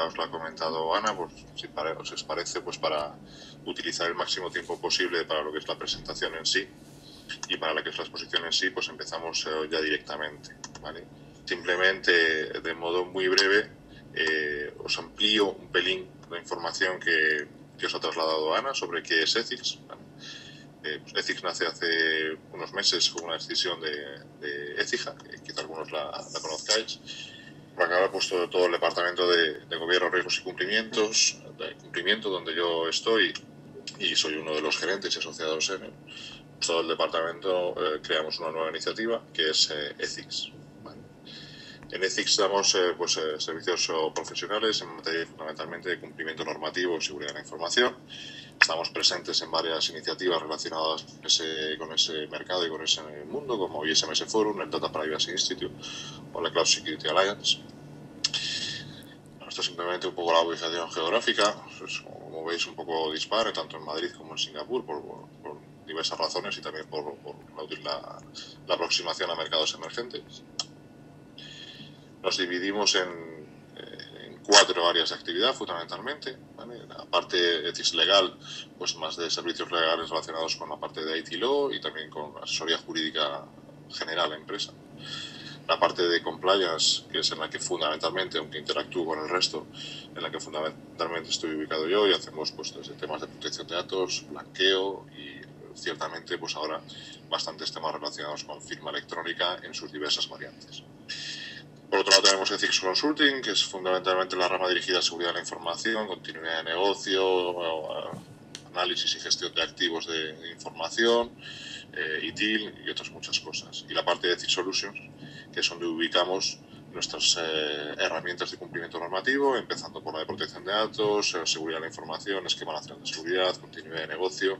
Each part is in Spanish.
os lo ha comentado Ana, pues si os parece, pues para utilizar el máximo tiempo posible para lo que es la presentación en sí y para lo que es la exposición en sí, pues empezamos ya directamente, ¿vale? Simplemente, de modo muy breve, os amplío un pelín la información que os ha trasladado Ana sobre qué es Ethics, ¿vale? Ethics nace hace unos meses con una decisión de Écija, que quizá algunos la conozcáis, por acá ha puesto todo el departamento de gobierno, riesgos y cumplimiento, donde yo estoy y soy uno de los gerentes y asociados en él. Todo el departamento creamos una nueva iniciativa que es Ethics. ¿Vale? En Ethics damos servicios profesionales en materia fundamentalmente de cumplimiento normativo y seguridad de la información. Estamos presentes en varias iniciativas relacionadas con ese mercado y con ese mundo, como ISMS Forum, el Data Privacy Institute o la Cloud Security Alliance. Esto es simplemente un poco la ubicación geográfica, pues, como veis, un poco dispar, tanto en Madrid como en Singapur, por diversas razones y también por la aproximación a mercados emergentes. Nos dividimos en 4 áreas de actividad, fundamentalmente, ¿vale? La parte Ethics legal, pues más de servicios legales relacionados con la parte de IT Law y también con asesoría jurídica general a la empresa. La parte de compliance, que es en la que fundamentalmente, aunque interactúo con el resto, en la que fundamentalmente estoy ubicado yo, y hacemos pues desde temas de protección de datos, blanqueo y ciertamente pues ahora bastantes temas relacionados con firma electrónica en sus diversas variantes. Por otro lado tenemos Ethics Consulting, que es fundamentalmente la rama dirigida a seguridad de la información, continuidad de negocio, análisis y gestión de activos de información, ITIL y otras muchas cosas. Y la parte de Ethics Solutions, que es donde ubicamos nuestras herramientas de cumplimiento normativo, empezando por la de protección de datos, seguridad de la información, esquema nacional de seguridad, continuidad de negocio,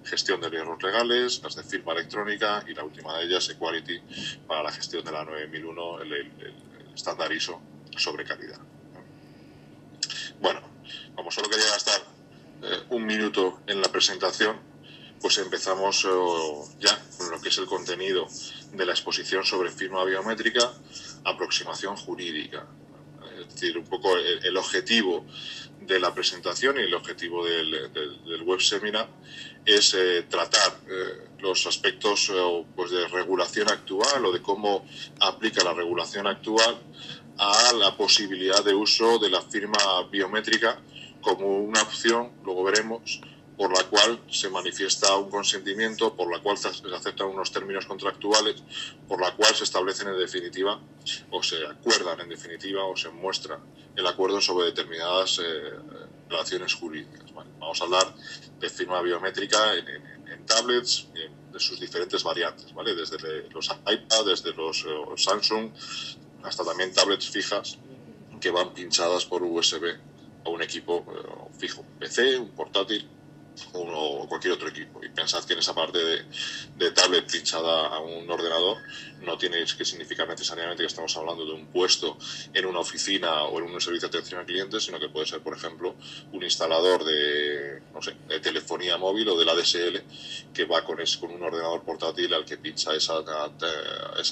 gestión de riesgos legales, las de firma electrónica y la última de ellas, Equality, para la gestión de la 9001, el estándar ISO sobre calidad. Bueno, como solo quería gastar un minuto en la presentación, pues empezamos ya con lo que es el contenido de la exposición sobre firma biométrica, aproximación jurídica. Es decir, un poco el objetivo de la presentación y el objetivo del web seminar es tratar los aspectos pues de regulación actual o de cómo aplica la regulación actual a la posibilidad de uso de la firma biométrica como una opción, luego veremos, por la cual se manifiesta un consentimiento, por la cual se aceptan unos términos contractuales, por la cual se establecen en definitiva, o se acuerdan en definitiva, o se muestra el acuerdo sobre determinadas relaciones jurídicas. ¿Vale? Vamos a hablar de firma biométrica en tablets, de sus diferentes variantes, ¿vale? Desde los iPad, desde los Samsung, hasta también tablets fijas que van pinchadas por USB a un equipo fijo, un PC, un portátil o cualquier otro equipo. Y pensad que en esa parte de tablet pinchada a un ordenador no tiene que significar necesariamente que estamos hablando de un puesto en una oficina o en un servicio de atención al cliente, sino que puede ser, por ejemplo, un instalador de telefonía móvil o de la DSL que va con un ordenador portátil al que pincha esa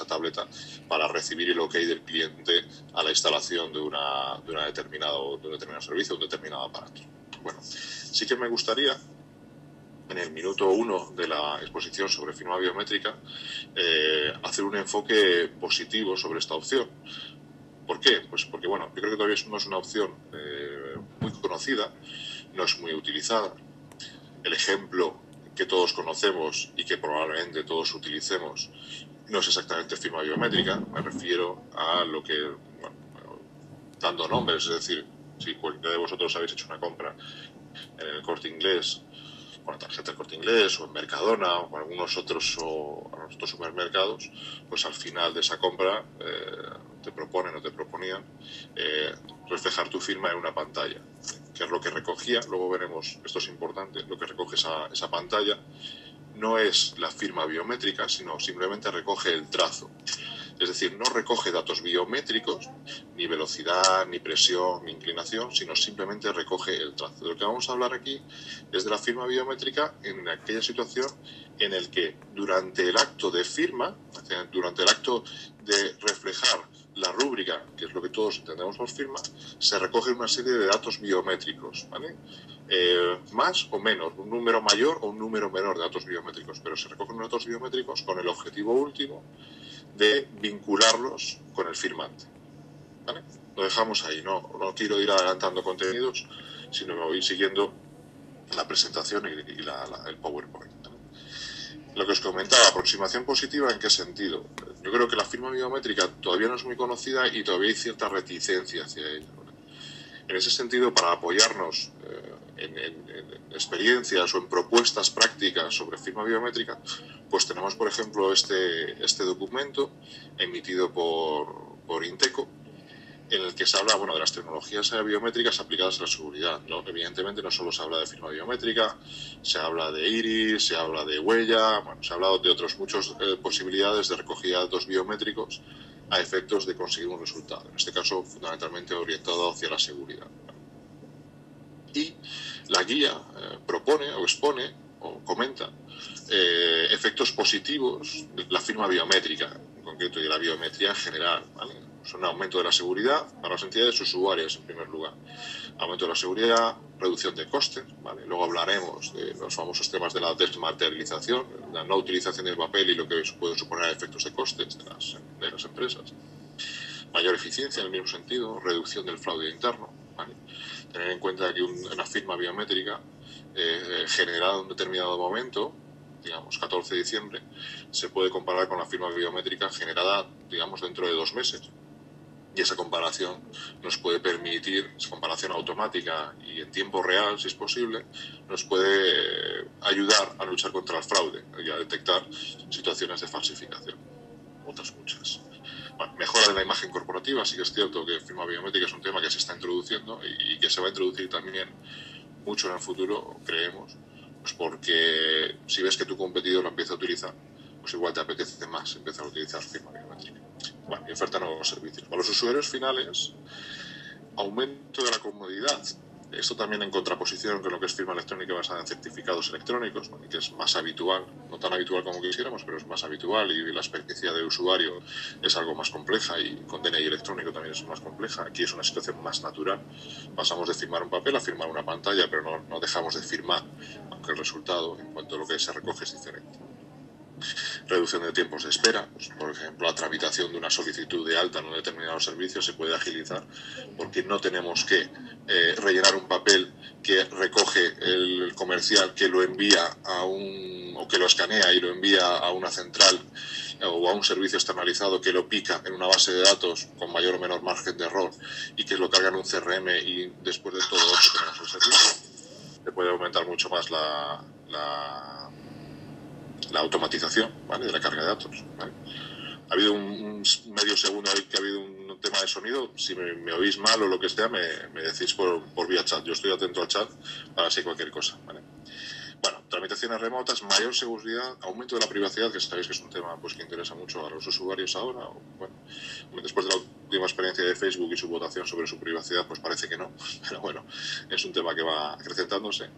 tableta para recibir el OK del cliente a la instalación de un determinado servicio, un determinado aparato. Bueno, sí que me gustaría, en el minuto 1 de la exposición sobre firma biométrica, hacer un enfoque positivo sobre esta opción. ¿Por qué? Pues porque, bueno, yo creo que todavía no es una opción muy conocida, no es muy utilizada. El ejemplo que todos conocemos y que probablemente todos utilicemos no es exactamente firma biométrica, me refiero a lo que, dando nombres, es decir, si cualquiera de vosotros habéis hecho una compra en el Corte Inglés, con la tarjeta del Corte Inglés o en Mercadona o en algunos otros supermercados, pues al final de esa compra te proponían reflejar tu firma en una pantalla, que es lo que recogía. Luego veremos, esto es importante, lo que recoge esa pantalla no es la firma biométrica, sino simplemente recoge el trazo. Es decir, no recoge datos biométricos, ni velocidad, ni presión, ni inclinación, sino simplemente recoge el trazo. De lo que vamos a hablar aquí es de la firma biométrica en aquella situación en el que durante el acto de firma, durante el acto de reflejar la rúbrica, que es lo que todos entendemos por firma, se recoge una serie de datos biométricos, ¿vale? Más o menos, un número mayor o un número menor de datos biométricos, pero se recogen datos biométricos con el objetivo último de vincularlos con el firmante, ¿vale? Lo dejamos ahí, no quiero ir adelantando contenidos, sino me voy siguiendo la presentación y el PowerPoint, ¿vale? Lo que os comentaba, aproximación positiva, ¿en qué sentido? Yo creo que la firma biométrica todavía no es muy conocida y todavía hay cierta reticencia hacia ella, ¿vale? En ese sentido, para apoyarnos en experiencias o en propuestas prácticas sobre firma biométrica, pues tenemos, por ejemplo, este documento emitido por Inteco, en el que se habla, bueno, de las tecnologías biométricas aplicadas a la seguridad, ¿no? Evidentemente no solo se habla de firma biométrica, se habla de iris, se habla de huella, bueno, se ha hablado de otras muchas posibilidades de recogida de datos biométricos a efectos de conseguir un resultado, en este caso fundamentalmente orientado hacia la seguridad. Y la guía propone o expone o comenta efectos positivos de la firma biométrica, en concreto, y de la biometría en general, ¿vale? Son aumento de la seguridad para las entidades usuarias, en primer lugar. Aumento de la seguridad, reducción de costes, ¿vale? Luego hablaremos de los famosos temas de la desmaterialización, la no utilización del papel y lo que puede suponer efectos de costes de las empresas. Mayor eficiencia, en el mismo sentido, reducción del fraude interno, ¿vale? Tener en cuenta que una firma biométrica generada en un determinado momento, digamos 14 de diciembre, se puede comparar con la firma biométrica generada, digamos, dentro de 2 meses. Y esa comparación nos puede permitir, esa comparación automática y en tiempo real, si es posible, nos puede ayudar a luchar contra el fraude y a detectar situaciones de falsificación. Otras muchas. Bueno, mejora de la imagen corporativa, sí que es cierto que firma biométrica es un tema que se está introduciendo y que se va a introducir también mucho en el futuro, creemos, pues porque si ves que tu competidor lo empieza a utilizar, pues igual te apetece más empezar a utilizar firma biométrica. Bueno, y oferta nuevos servicios. Para los usuarios finales, aumento de la comodidad. Esto también en contraposición con lo que es firma electrónica basada en certificados electrónicos, ¿no? Que es más habitual, no tan habitual como quisiéramos, pero es más habitual y la experiencia de usuario es algo más compleja y con DNI electrónico también es más compleja. Aquí es una situación más natural. Pasamos de firmar un papel a firmar una pantalla, pero no dejamos de firmar, aunque el resultado en cuanto a lo que se recoge es diferente. Reducción de tiempos de espera, pues, por ejemplo, la tramitación de una solicitud de alta en un determinado servicio se puede agilizar porque no tenemos que rellenar un papel que recoge el comercial, que lo envía o que lo escanea y lo envía a una central o a un servicio externalizado que lo pica en una base de datos con mayor o menor margen de error y que lo carga en un CRM y después de todo eso tenemos el servicio. Se puede aumentar mucho más la automatización, ¿vale?, de la carga de datos, ¿vale? Ha habido un medio segundo ahí que ha habido un tema de sonido. Si me oís mal o lo que sea, me decís por vía chat. Yo estoy atento al chat para si cualquier cosa, ¿vale? Bueno, tramitaciones remotas, mayor seguridad, aumento de la privacidad, que sabéis que es un tema pues que interesa mucho a los usuarios ahora. Bueno, después de la última experiencia de Facebook y su votación sobre su privacidad, pues parece que no, pero bueno, es un tema que va acrecentándose.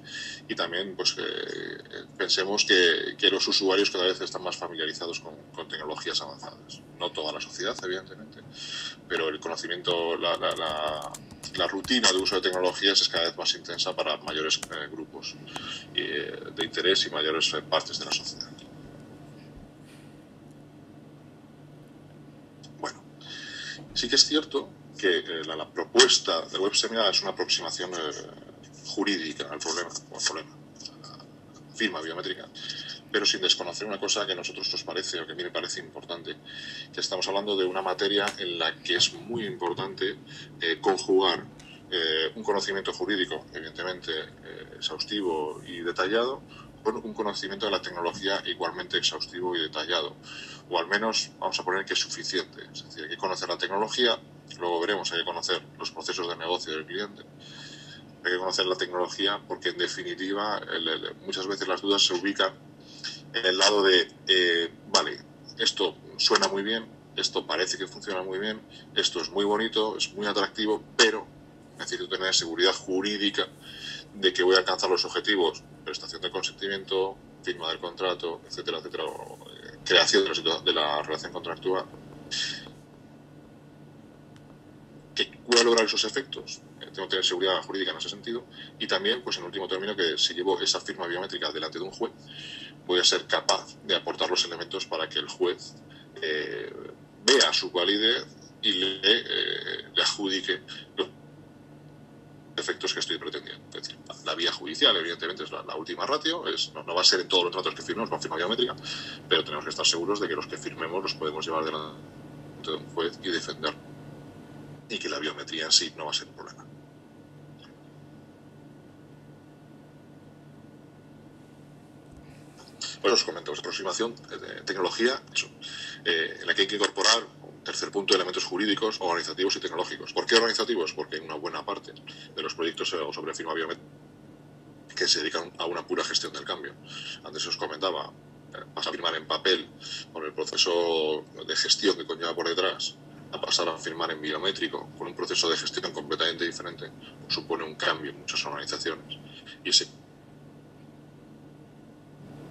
Y también pues pensemos que los usuarios cada vez están más familiarizados con tecnologías avanzadas. No toda la sociedad, evidentemente, pero el conocimiento, la rutina de uso de tecnologías es cada vez más intensa para mayores grupos de interés y mayores partes de la sociedad. Bueno, sí que es cierto que la propuesta de WebSeminar es una aproximación jurídica al problema, la firma biométrica, pero sin desconocer una cosa que a nosotros nos parece, o que a mí me parece importante, que estamos hablando de una materia en la que es muy importante conjugar un conocimiento jurídico, evidentemente exhaustivo y detallado, con un conocimiento de la tecnología igualmente exhaustivo y detallado, o al menos vamos a poner que es suficiente. Es decir, hay que conocer la tecnología, luego veremos, hay que conocer los procesos de negocio del cliente, hay que conocer la tecnología porque en definitiva muchas veces las dudas se ubican en el lado de vale, esto suena muy bien, esto parece que funciona muy bien, esto es muy bonito, es muy atractivo, pero necesito tener seguridad jurídica de que voy a alcanzar los objetivos: prestación de consentimiento, firma del contrato, etcétera, etcétera, o, creación de la relación contractual. lograr esos efectos, tengo que tener seguridad jurídica en ese sentido, y también, pues en último término, que si llevo esa firma biométrica delante de un juez, voy a ser capaz de aportar los elementos para que el juez vea su validez y le adjudique los efectos que estoy pretendiendo. Es decir, la vía judicial, evidentemente, es la última ratio, no va a ser en todos los tratos que firmemos con firma biométrica, pero tenemos que estar seguros de que los que firmemos los podemos llevar delante de un juez y defender, y que la biometría en sí no va a ser un problema. Pues os comento, aproximación de tecnología, en la que hay que incorporar un tercer punto, elementos jurídicos, organizativos y tecnológicos. ¿Por qué organizativos? Porque hay una buena parte de los proyectos sobre firma biométrica que se dedican a una pura gestión del cambio. Antes os comentaba, pasar a firmar en papel por el proceso de gestión que conlleva por detrás, a pasar a firmar en biométrico con un proceso de gestión completamente diferente, supone un cambio en muchas organizaciones. Y ese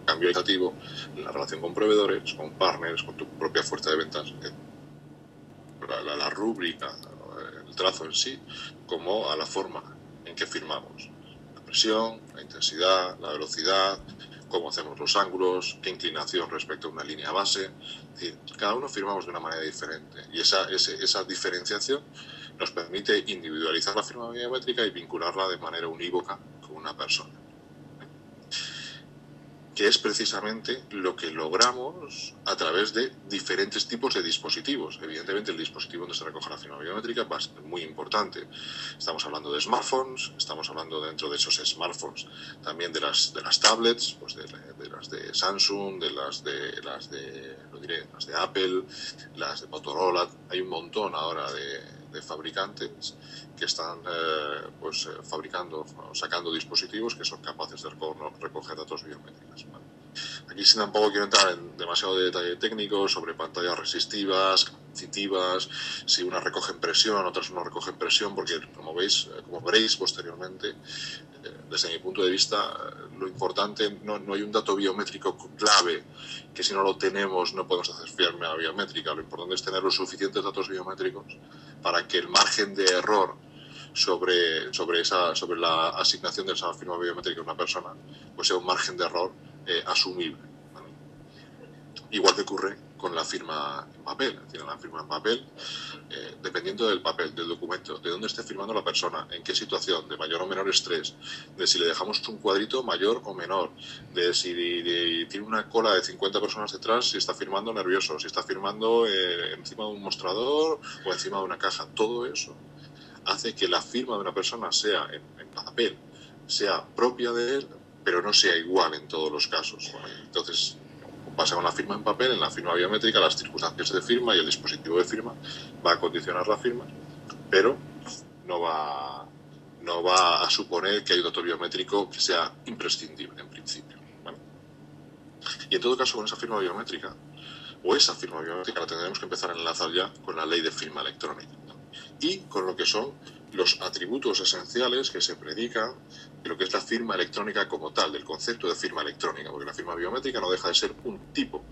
cambio educativo en la relación con proveedores, con partners, con tu propia fuerza de ventas, la rúbrica, el trazo en sí, como a la forma en que firmamos. La presión, la intensidad, la velocidad, cómo hacemos los ángulos, qué inclinación respecto a una línea base. Es decir, cada uno firmamos de una manera diferente, y esa diferenciación nos permite individualizar la firma biométrica y vincularla de manera unívoca con una persona, que es precisamente lo que logramos a través de diferentes tipos de dispositivos. Evidentemente, el dispositivo donde se recoge la firma biométrica va a ser muy importante. Estamos hablando de smartphones, estamos hablando dentro de esos smartphones también de las tablets, pues de las de Samsung, de las de Apple, las de Motorola. Hay un montón ahora de fabricantes que están fabricando o sacando dispositivos que son capaces de recoger datos biométricos. ¿Vale? Aquí sí tampoco quiero entrar en demasiado detalle técnico sobre pantallas resistivas, capacitivas, si unas recogen presión, otras no recogen presión, porque como veréis posteriormente, desde mi punto de vista, lo importante, no hay un dato biométrico clave, que si no lo tenemos no podemos hacer firma biométrica. Lo importante es tener los suficientes datos biométricos para que el margen de error sobre la asignación de esa firma biométrica a una persona pues sea un margen de error asumible, ¿vale? Igual que ocurre con la firma en papel. Es decir, la firma en papel, dependiendo del papel, del documento, de dónde esté firmando la persona, en qué situación, de mayor o menor estrés, de si le dejamos un cuadrito mayor o menor, de si tiene una cola de 50 personas detrás, si está firmando nervioso, si está firmando encima de un mostrador o encima de una caja. Todo eso hace que la firma de una persona sea en papel, sea propia de él, pero no sea igual en todos los casos, ¿vale? Entonces, pasa con la firma en papel, en la firma biométrica, las circunstancias de firma y el dispositivo de firma va a condicionar la firma, pero no va a suponer que hay un dato biométrico que sea imprescindible en principio, ¿vale? Y en todo caso, con esa firma biométrica, la tendremos que empezar a enlazar ya con la ley de firma electrónica, ¿no? Y con lo que son los atributos esenciales que se predican de lo que es la firma electrónica como tal, del concepto de firma electrónica, porque la firma biométrica no deja de ser un tipo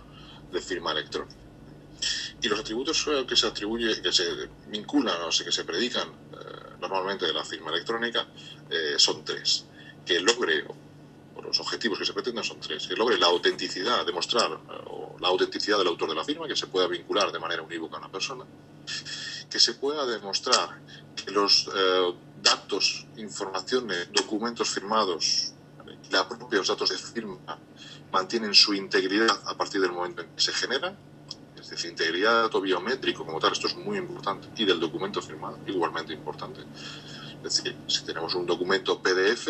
de firma electrónica. Y los atributos que se vinculan o que se predican normalmente de la firma electrónica son tres. Que logre, o los objetivos que se pretenden son tres: que logre la autenticidad, demostrar la autenticidad del autor de la firma, que se pueda vincular de manera unívoca a una persona, que se pueda demostrar que los datos, informaciones, documentos firmados, los propios datos de firma mantienen su integridad a partir del momento en que se generan. Es decir, integridad del dato biométrico como tal, esto es muy importante, y del documento firmado, igualmente importante. Es decir, si tenemos un documento PDF,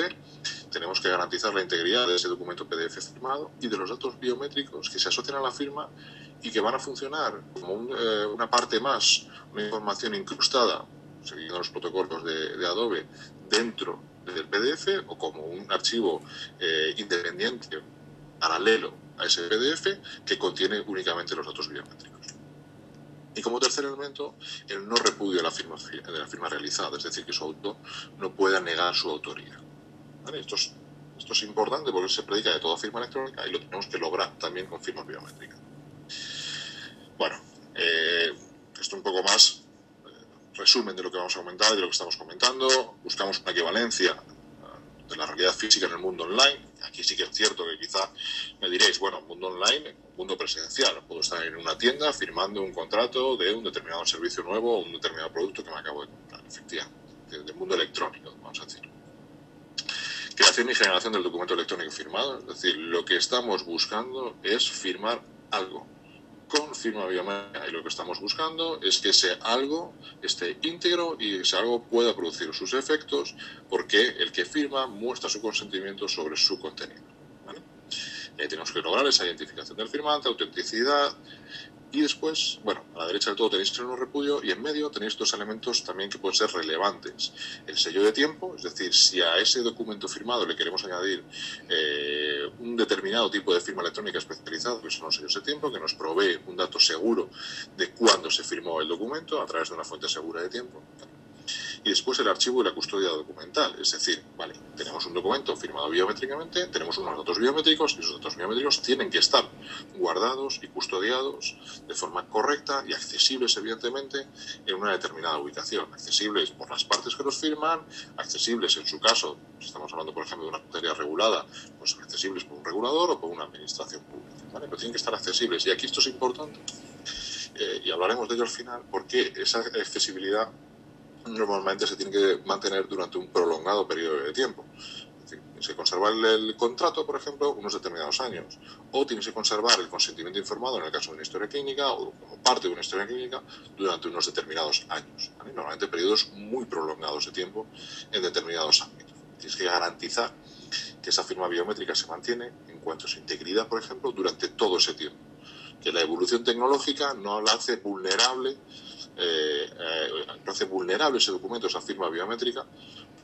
tenemos que garantizar la integridad de ese documento PDF firmado y de los datos biométricos que se asocian a la firma y que van a funcionar como una parte más, una información incrustada, siguiendo los protocolos de Adobe, dentro del PDF, o como un archivo independiente, paralelo a ese PDF, que contiene únicamente los datos biométricos. Y como tercer elemento, el no repudio de la firma realizada, es decir, que su autor no pueda negar su autoría, ¿vale? Esto es importante porque se predica de toda firma electrónica y lo tenemos que lograr también con firmas biométricas. Bueno, esto un poco más resumen de lo que vamos a comentar y de lo que estamos comentando. Buscamos una equivalencia de la realidad física en el mundo online. Aquí sí que es cierto que quizá me diréis, bueno, mundo online, mundo presencial. Puedo estar en una tienda firmando un contrato de un determinado servicio nuevo o un determinado producto que me acabo de comprar, efectivamente, del mundo electrónico, vamos a decir. Creación y generación del documento electrónico firmado, es decir, lo que estamos buscando es firmar algo con firma biométrica, y lo que estamos buscando es que ese algo esté íntegro y ese algo pueda producir sus efectos, porque el que firma muestra su consentimiento sobre su contenido, ¿vale? Tenemos que lograr esa identificación del firmante, autenticidad. Y después, bueno, a la derecha del todo tenéis el no repudio y en medio tenéis dos elementos también que pueden ser relevantes. El sello de tiempo, es decir, si a ese documento firmado le queremos añadir un determinado tipo de firma electrónica especializado, que son los sellos de tiempo, que nos provee un dato seguro de cuándo se firmó el documento a través de una fuente segura de tiempo. Y después el archivo y la custodia documental, es decir, vale, tenemos un documento firmado biométricamente, tenemos unos datos biométricos y esos datos biométricos tienen que estar guardados y custodiados de forma correcta y accesibles, evidentemente, en una determinada ubicación. Accesibles por las partes que los firman, accesibles en su caso, si estamos hablando, por ejemplo, de una materia regulada, pues accesibles por un regulador o por una administración pública, ¿vale? Pero tienen que estar accesibles. Y aquí esto es importante, y hablaremos de ello al final, porque esa accesibilidad normalmente se tiene que mantener durante un prolongado periodo de tiempo. Es decir, tienes que conservar el contrato, por ejemplo, unos determinados años, o tienes que conservar el consentimiento informado en el caso de una historia clínica o como parte de una historia clínica durante unos determinados años, ¿vale? Normalmente periodos muy prolongados de tiempo en determinados ámbitos. Tienes que garantizar que esa firma biométrica se mantiene en cuanto a su integridad, por ejemplo, durante todo ese tiempo. Que la evolución tecnológica no la hace vulnerable, ese documento, esa firma biométrica,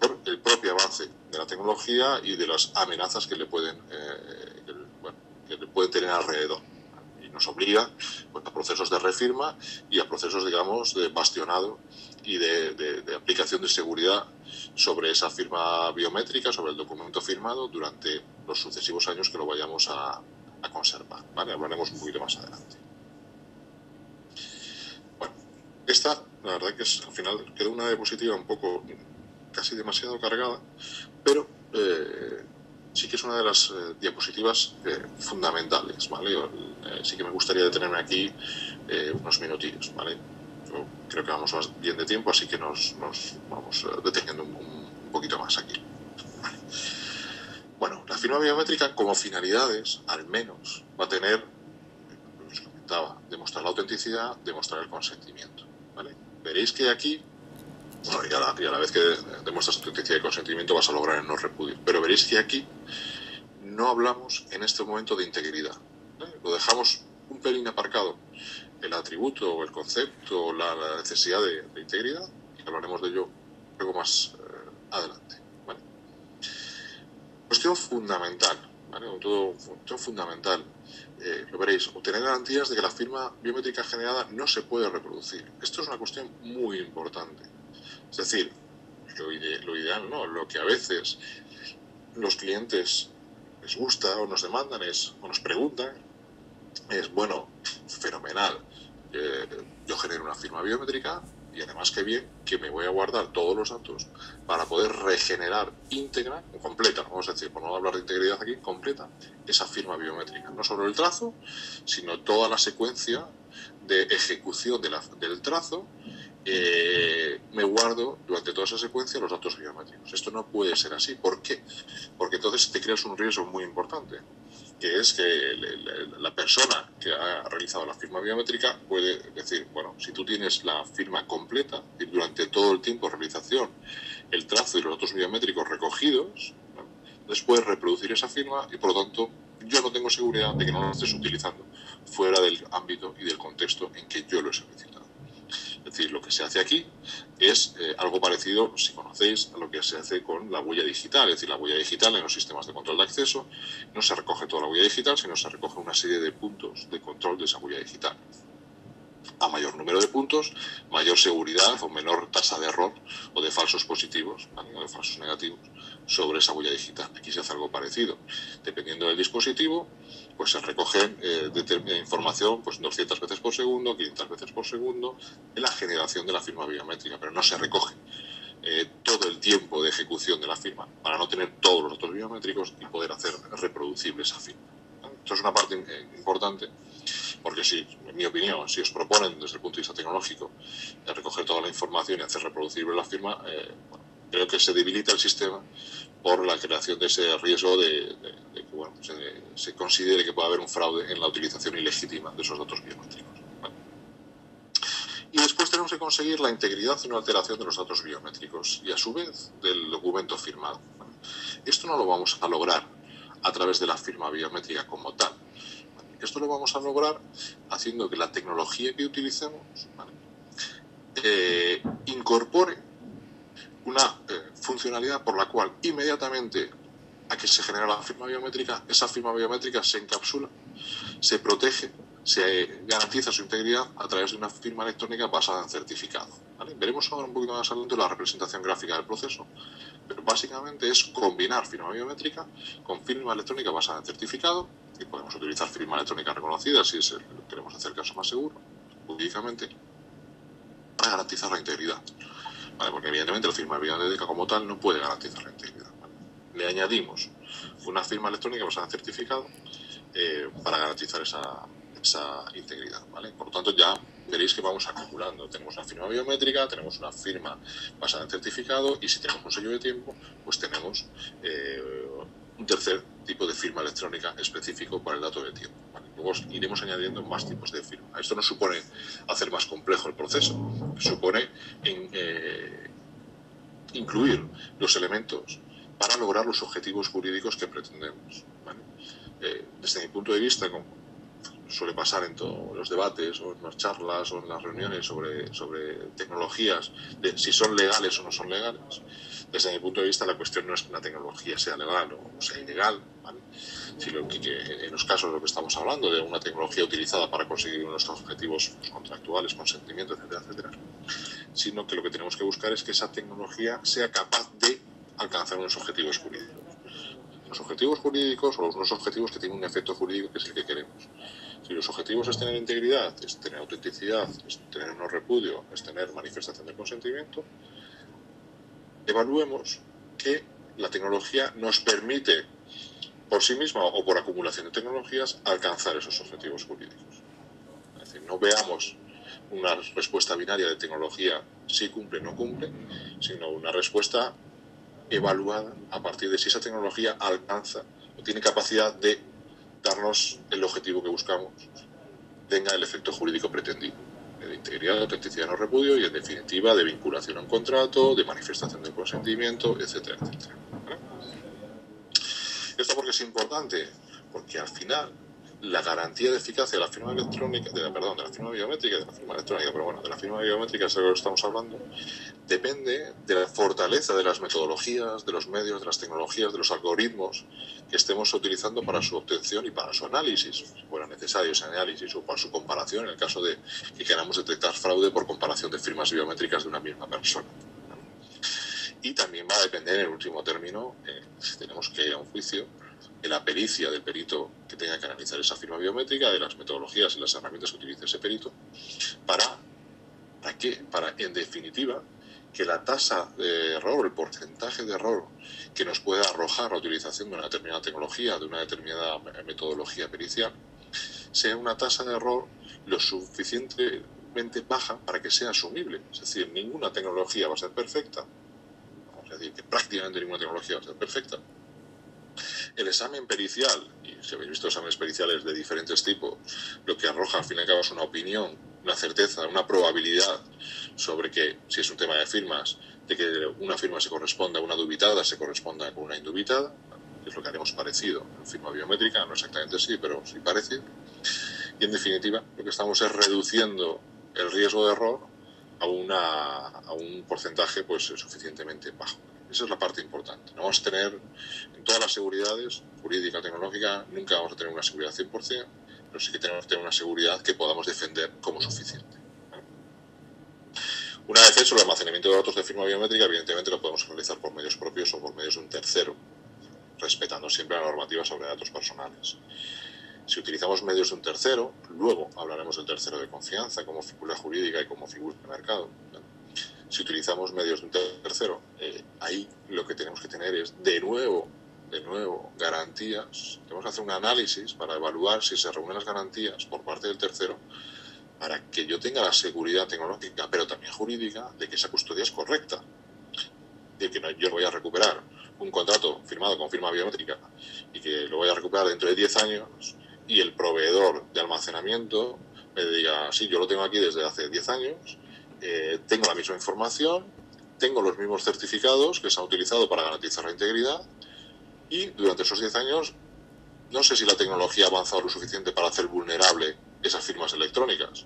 por el propio avance de la tecnología y de las amenazas que le pueden tener alrededor. Y nos obliga, pues, a procesos de refirma y a procesos, digamos, de bastionado y de aplicación de seguridad sobre esa firma biométrica, sobre el documento firmado durante los sucesivos años que lo vayamos a conservar, ¿vale? Hablaremos un poquito más adelante. Bueno, esta, la verdad que al final quedó una diapositiva un poco casi demasiado cargada, pero sí que es una de las diapositivas fundamentales, ¿vale? Sí que me gustaría detenerme aquí unos minutillos, ¿vale? Yo creo que vamos más bien de tiempo, así que nos vamos deteniendo un poquito más aquí. Vale. Bueno, la firma biométrica como finalidades, al menos, va a tener, como os comentaba, demostrar la autenticidad, demostrar el consentimiento, ¿vale? Veréis que aquí, bueno, y a la vez que demuestras autenticidad y consentimiento vas a lograr el no repudio, pero veréis que aquí no hablamos en este momento de integridad, ¿vale? Lo dejamos un pelín aparcado, el atributo o el concepto o la necesidad de integridad, y hablaremos de ello luego más adelante. Cuestión fundamental, ¿vale? Cuestión fundamental, lo veréis, obtener garantías de que la firma biométrica generada no se puede reproducir. Esto es una cuestión muy importante. Es decir, lo ideal, ¿no? Lo que a veces los clientes les gusta o nos demandan o nos preguntan es, bueno, fenomenal, yo genero una firma biométrica y además que bien que me voy a guardar todos los datos para poder regenerar íntegra, completa, vamos a decir, por no hablar de integridad aquí, completa esa firma biométrica, no solo el trazo, sino toda la secuencia de ejecución del trazo. Me guardo durante toda esa secuencia los datos biométricos. Esto no puede ser así. ¿Por qué? Porque entonces te creas un riesgo muy importante, que es que la persona que ha realizado la firma biométrica puede decir, bueno, si tú tienes la firma completa y durante todo el tiempo de realización el trazo y los datos biométricos recogidos, ¿no?, entonces puedes reproducir esa firma y por lo tanto yo no tengo seguridad de que no lo estés utilizando fuera del ámbito y del contexto en que yo lo he solicitado. Es decir, lo que se hace aquí es algo parecido, si conocéis, a lo que se hace con la huella digital. Es decir, la huella digital en los sistemas de control de acceso no se recoge toda la huella digital, sino se recoge una serie de puntos de control de esa huella digital. A mayor número de puntos, mayor seguridad o menor tasa de error o de falsos positivos, ¿vale? O de falsos negativos sobre esa huella digital. Aquí se hace algo parecido. Dependiendo del dispositivo, pues se recogen información pues 200 veces por segundo, 500 veces por segundo en la generación de la firma biométrica, pero no se recoge todo el tiempo de ejecución de la firma para no tener todos los datos biométricos y poder hacer reproducible esa firma. Esto es una parte importante, porque si, en mi opinión, si os proponen desde el punto de vista tecnológico recoger toda la información y hacer reproducible la firma, bueno, creo que se debilita el sistema por la creación de ese riesgo de que bueno, se considere que puede haber un fraude en la utilización ilegítima de esos datos biométricos. ¿Vale? Y después tenemos que conseguir la integridad y no alteración de los datos biométricos y a su vez del documento firmado. ¿Vale? Esto no lo vamos a lograr a través de la firma biométrica como tal. Esto lo vamos a lograr haciendo que la tecnología que utilicemos, ¿vale? Incorpore una funcionalidad por la cual inmediatamente a que se genera la firma biométrica, esa firma biométrica se encapsula, se protege, se garantiza su integridad a través de una firma electrónica basada en certificado. ¿Vale? Veremos ahora un poquito más adelante la representación gráfica del proceso, pero básicamente es combinar firma biométrica con firma electrónica basada en certificado, y podemos utilizar firma electrónica reconocida si queremos hacer caso más seguro, jurídicamente, para garantizar la integridad. ¿Vale? Porque evidentemente la firma biométrica como tal no puede garantizar la integridad. ¿Vale? Le añadimos una firma electrónica basada en certificado para garantizar esa integridad. ¿Vale? Por lo tanto, ya veréis que vamos acumulando. Tenemos una firma biométrica, tenemos una firma basada en certificado y si tenemos un sello de tiempo, pues tenemos un tercer tipo de firma electrónica específico para el dato de tiempo. ¿Vale? Luego iremos añadiendo más tipos de firma. Esto no supone hacer más complejo el proceso, supone incluir los elementos para lograr los objetivos jurídicos que pretendemos. ¿Vale? Desde mi punto de vista, como suele pasar en todos los debates o en las charlas o en las reuniones sobre tecnologías, de si son legales o no son legales, desde mi punto de vista la cuestión no es que una tecnología sea legal o sea ilegal, ¿vale? Sino que en los casos de lo que estamos hablando, de una tecnología utilizada para conseguir unos objetivos contractuales, consentimiento, etcétera, etcétera, sino que lo que tenemos que buscar es que esa tecnología sea capaz de alcanzar unos objetivos jurídicos. Los objetivos jurídicos o los objetivos que tienen un efecto jurídico que es el que queremos. Si los objetivos es tener integridad, es tener autenticidad, es tener no repudio, es tener manifestación de consentimiento, evaluemos que la tecnología nos permite por sí misma o por acumulación de tecnologías alcanzar esos objetivos jurídicos. Es decir, no veamos una respuesta binaria de tecnología sí cumple, no cumple, sino una respuesta evaluada a partir de si esa tecnología alcanza o tiene capacidad de darnos el objetivo que buscamos, tenga el efecto jurídico pretendido, de integridad, de autenticidad, no repudio y en definitiva de vinculación a un contrato, de manifestación del consentimiento, etcétera, etcétera. ¿Vale? Esto porque es importante, porque al final la garantía de eficacia de la firma electrónica, de la firma biométrica, de la firma electrónica, pero bueno, de la firma biométrica es de lo que estamos hablando, depende de la fortaleza de las metodologías, de los medios, de las tecnologías, de los algoritmos que estemos utilizando para su obtención y para su análisis, si fuera necesario ese análisis, o para su comparación en el caso de que queramos detectar fraude por comparación de firmas biométricas de una misma persona. Y también va a depender, en último término, si tenemos que ir a un juicio, de la pericia del perito que tenga que analizar esa firma biométrica, de las metodologías y las herramientas que utilice ese perito, ¿para qué? Para, en definitiva, que la tasa de error, el porcentaje de error que nos puede arrojar la utilización de una determinada tecnología, de una determinada metodología pericial, sea una tasa de error lo suficientemente baja para que sea asumible. Es decir, ninguna tecnología va a ser perfecta, es decir, que prácticamente ninguna tecnología va a ser perfecta. El examen pericial, y si habéis visto exámenes periciales de diferentes tipos, lo que arroja al fin y al cabo es una opinión, una certeza, una probabilidad sobre que, si es un tema de firmas, de que una firma se corresponda a una dubitada, se corresponda con una indubitada, que es lo que haremos parecido en firma biométrica, no exactamente así, pero sí parecido. Y en definitiva, lo que estamos es reduciendo el riesgo de error a un porcentaje pues suficientemente bajo. Esa es la parte importante. No vamos a tener, en todas las seguridades, jurídica, tecnológica, nunca vamos a tener una seguridad 100%, pero sí que tenemos que tener una seguridad que podamos defender como suficiente. Una vez hecho el almacenamiento de datos de firma biométrica, evidentemente lo podemos realizar por medios propios o por medios de un tercero, respetando siempre la normativa sobre datos personales. Si utilizamos medios de un tercero, luego hablaremos del tercero de confianza como figura jurídica y como figura de mercado. Si utilizamos medios de un tercero, ahí lo que tenemos que tener es, de nuevo, garantías. Tenemos que hacer un análisis para evaluar si se reúnen las garantías por parte del tercero para que yo tenga la seguridad tecnológica, pero también jurídica, de que esa custodia es correcta. De que yo voy a recuperar un contrato firmado con firma biométrica y que lo voy a recuperar dentro de 10 años y el proveedor de almacenamiento me diga, sí, yo lo tengo aquí desde hace 10 años, tengo la misma información, tengo los mismos certificados que se han utilizado para garantizar la integridad y durante esos 10 años no sé si la tecnología ha avanzado lo suficiente para hacer vulnerable esas firmas electrónicas.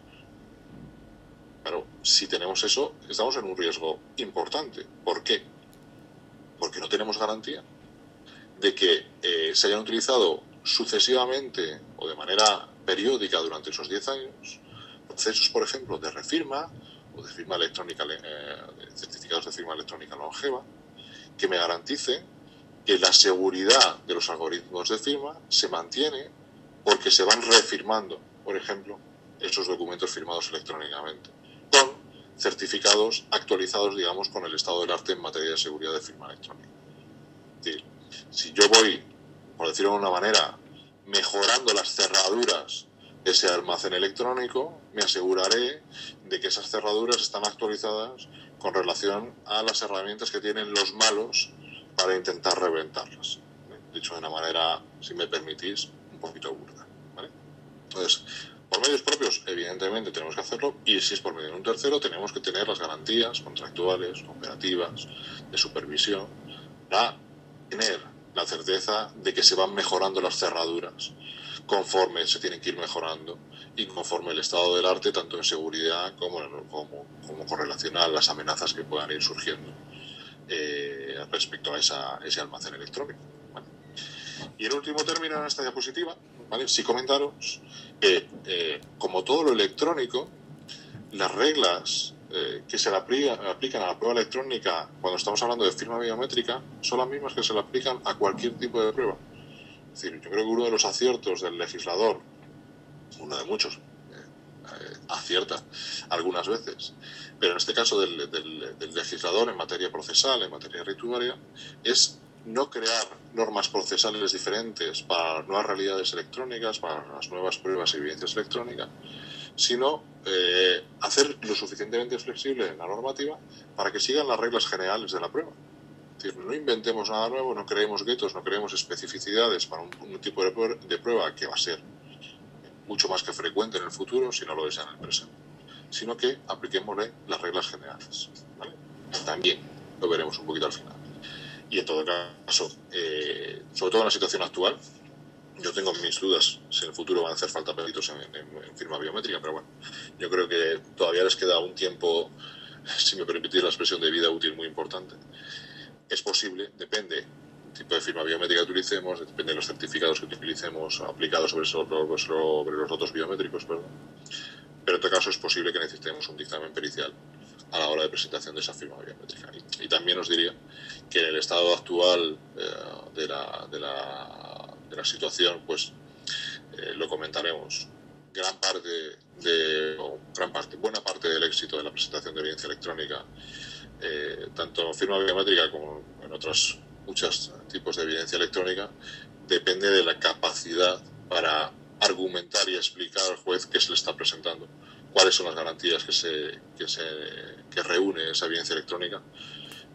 Pero si tenemos eso, estamos en un riesgo importante. ¿Por qué? Porque no tenemos garantía de que se hayan utilizado sucesivamente o de manera periódica durante esos 10 años procesos, por ejemplo, de refirma o de firma electrónica, de certificados de firma electrónica longeva, que me garantice que la seguridad de los algoritmos de firma se mantiene porque se van refirmando, por ejemplo, esos documentos firmados electrónicamente, con certificados actualizados, digamos, con el estado del arte en materia de seguridad de firma electrónica. Es decir, si yo voy, por decirlo de una manera, mejorando las cerraduras de ese almacén electrónico, me aseguraré de que esas cerraduras están actualizadas con relación a las herramientas que tienen los malos para intentar reventarlas. Dicho de una manera, si me permitís, un poquito burda. ¿Vale? Entonces, por medios propios, evidentemente, tenemos que hacerlo, y si es por medio de un tercero, tenemos que tener las garantías contractuales, operativas, de supervisión, para tener la certeza de que se van mejorando las cerraduras conforme se tienen que ir mejorando y conforme el estado del arte, tanto en seguridad como con relación a las amenazas que puedan ir surgiendo respecto a ese almacén electrónico. ¿Vale? Y en último término, en esta diapositiva, ¿vale?, sí comentaros que, como todo lo electrónico, las reglas que se le aplican a la prueba electrónica cuando estamos hablando de firma biométrica son las mismas que se le aplican a cualquier tipo de prueba. Es decir, yo creo que uno de los aciertos del legislador, uno de muchos, acierta algunas veces, pero en este caso del legislador en materia procesal, en materia rituaria, es no crear normas procesales diferentes para las nuevas realidades electrónicas, para las nuevas pruebas y evidencias electrónicas, sino hacer lo suficientemente flexible en la normativa para que sigan las reglas generales de la prueba. Es decir, no inventemos nada nuevo, no creemos guetos, no creemos especificidades para un tipo de prueba que va a ser mucho más que frecuente en el futuro, si no lo es en el presente, sino que apliquémosle las reglas generales. ¿Vale? También lo veremos un poquito al final. Y en todo caso, sobre todo en la situación actual, yo tengo mis dudas si en el futuro van a hacer falta peritos en firma biométrica, pero bueno, yo creo que todavía les queda un tiempo, si me permitís la expresión, de vida útil muy importante. Es posible, depende del tipo de firma biométrica que utilicemos, depende de los certificados que utilicemos aplicados sobre los datos biométricos, perdón. Pero en todo caso es posible que necesitemos un dictamen pericial a la hora de presentación de esa firma biométrica. Y también os diría que en el estado actual de la situación, pues lo comentaremos. Buena parte del éxito de la presentación de evidencia electrónica, tanto en firma biométrica como en otros muchos tipos de evidencia electrónica, depende de la capacidad para argumentar y explicar al juez qué se le está presentando, cuáles son las garantías que reúne esa evidencia electrónica,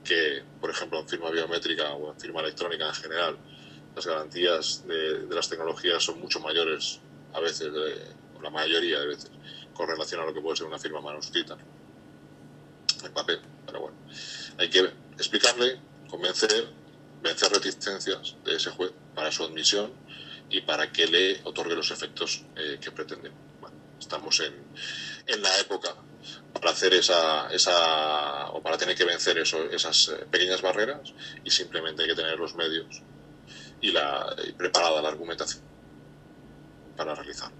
que, por ejemplo, en firma biométrica o en firma electrónica en general, las garantías de las tecnologías son mucho mayores a veces, o la mayoría de veces, con relación a lo que puede ser una firma manuscrita en papel. Pero bueno, hay que explicarle, vencer reticencias de ese juez para su admisión y para que le otorgue los efectos que pretende. Bueno, estamos en la época para hacer o para tener que vencer esas pequeñas barreras, y simplemente hay que tener los medios y preparada la argumentación para realizarlo.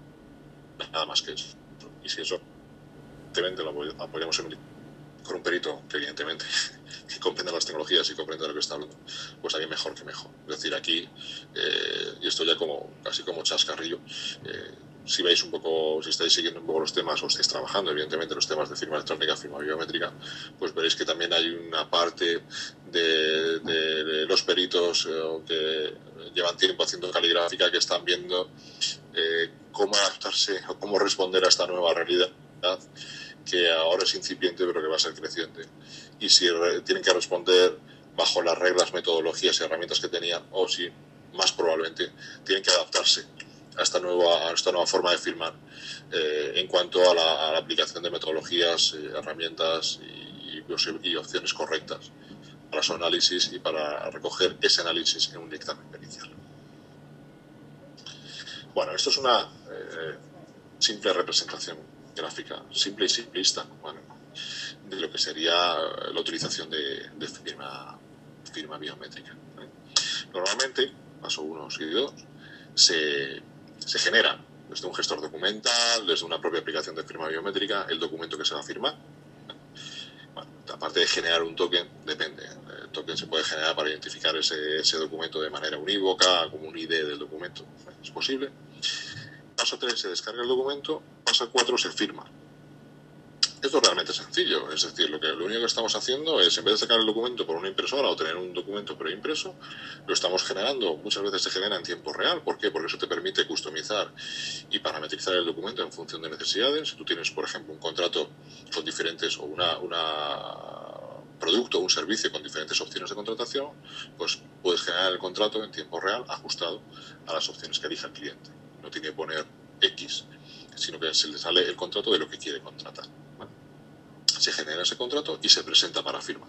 nada más que eso. Y si eso, evidentemente, lo apoyamos con un perito que evidentemente que comprenda las tecnologías y comprenda lo que está hablando, pues alguien mejor que mejor. Es decir, aquí, y esto ya casi como chascarrillo, si veis un poco, si estáis siguiendo un poco los temas o estáis trabajando, evidentemente, los temas de firma electrónica, firma biométrica, pues veréis que también hay una parte de los peritos que llevan tiempo haciendo caligráfica que están viendo cómo adaptarse o cómo responder a esta nueva realidad que ahora es incipiente pero que va a ser creciente, y si tienen que responder bajo las reglas, metodologías y herramientas que tenían, o si más probablemente tienen que adaptarse a esta nueva forma de firmar en cuanto a la aplicación de metodologías, herramientas y opciones correctas para su análisis y para recoger ese análisis en un dictamen pericial. Bueno, esto es una simple representación gráfica, simple y simplista, bueno, de lo que sería la utilización de firma biométrica. Normalmente, paso 1 y 2, se genera desde un gestor documental, desde una propia aplicación de firma biométrica, el documento que se va a firmar. Bueno, aparte de generar un token, depende. El token se puede generar para identificar ese documento de manera unívoca, como un ID del documento. Es posible. Paso 3, se descarga el documento. Paso 4, se firma. Esto es realmente sencillo, es decir, lo único que estamos haciendo es, en vez de sacar el documento por una impresora o tener un documento preimpreso, lo estamos generando, muchas veces se genera en tiempo real. ¿Por qué? Porque eso te permite customizar y parametrizar el documento en función de necesidades. Si tú tienes, por ejemplo, un contrato con diferentes, o un producto o un servicio con diferentes opciones de contratación, pues puedes generar el contrato en tiempo real ajustado a las opciones que elija el cliente. No tiene que poner X, sino que se le sale el contrato de lo que quiere contratar. Se genera ese contrato y se presenta para firma.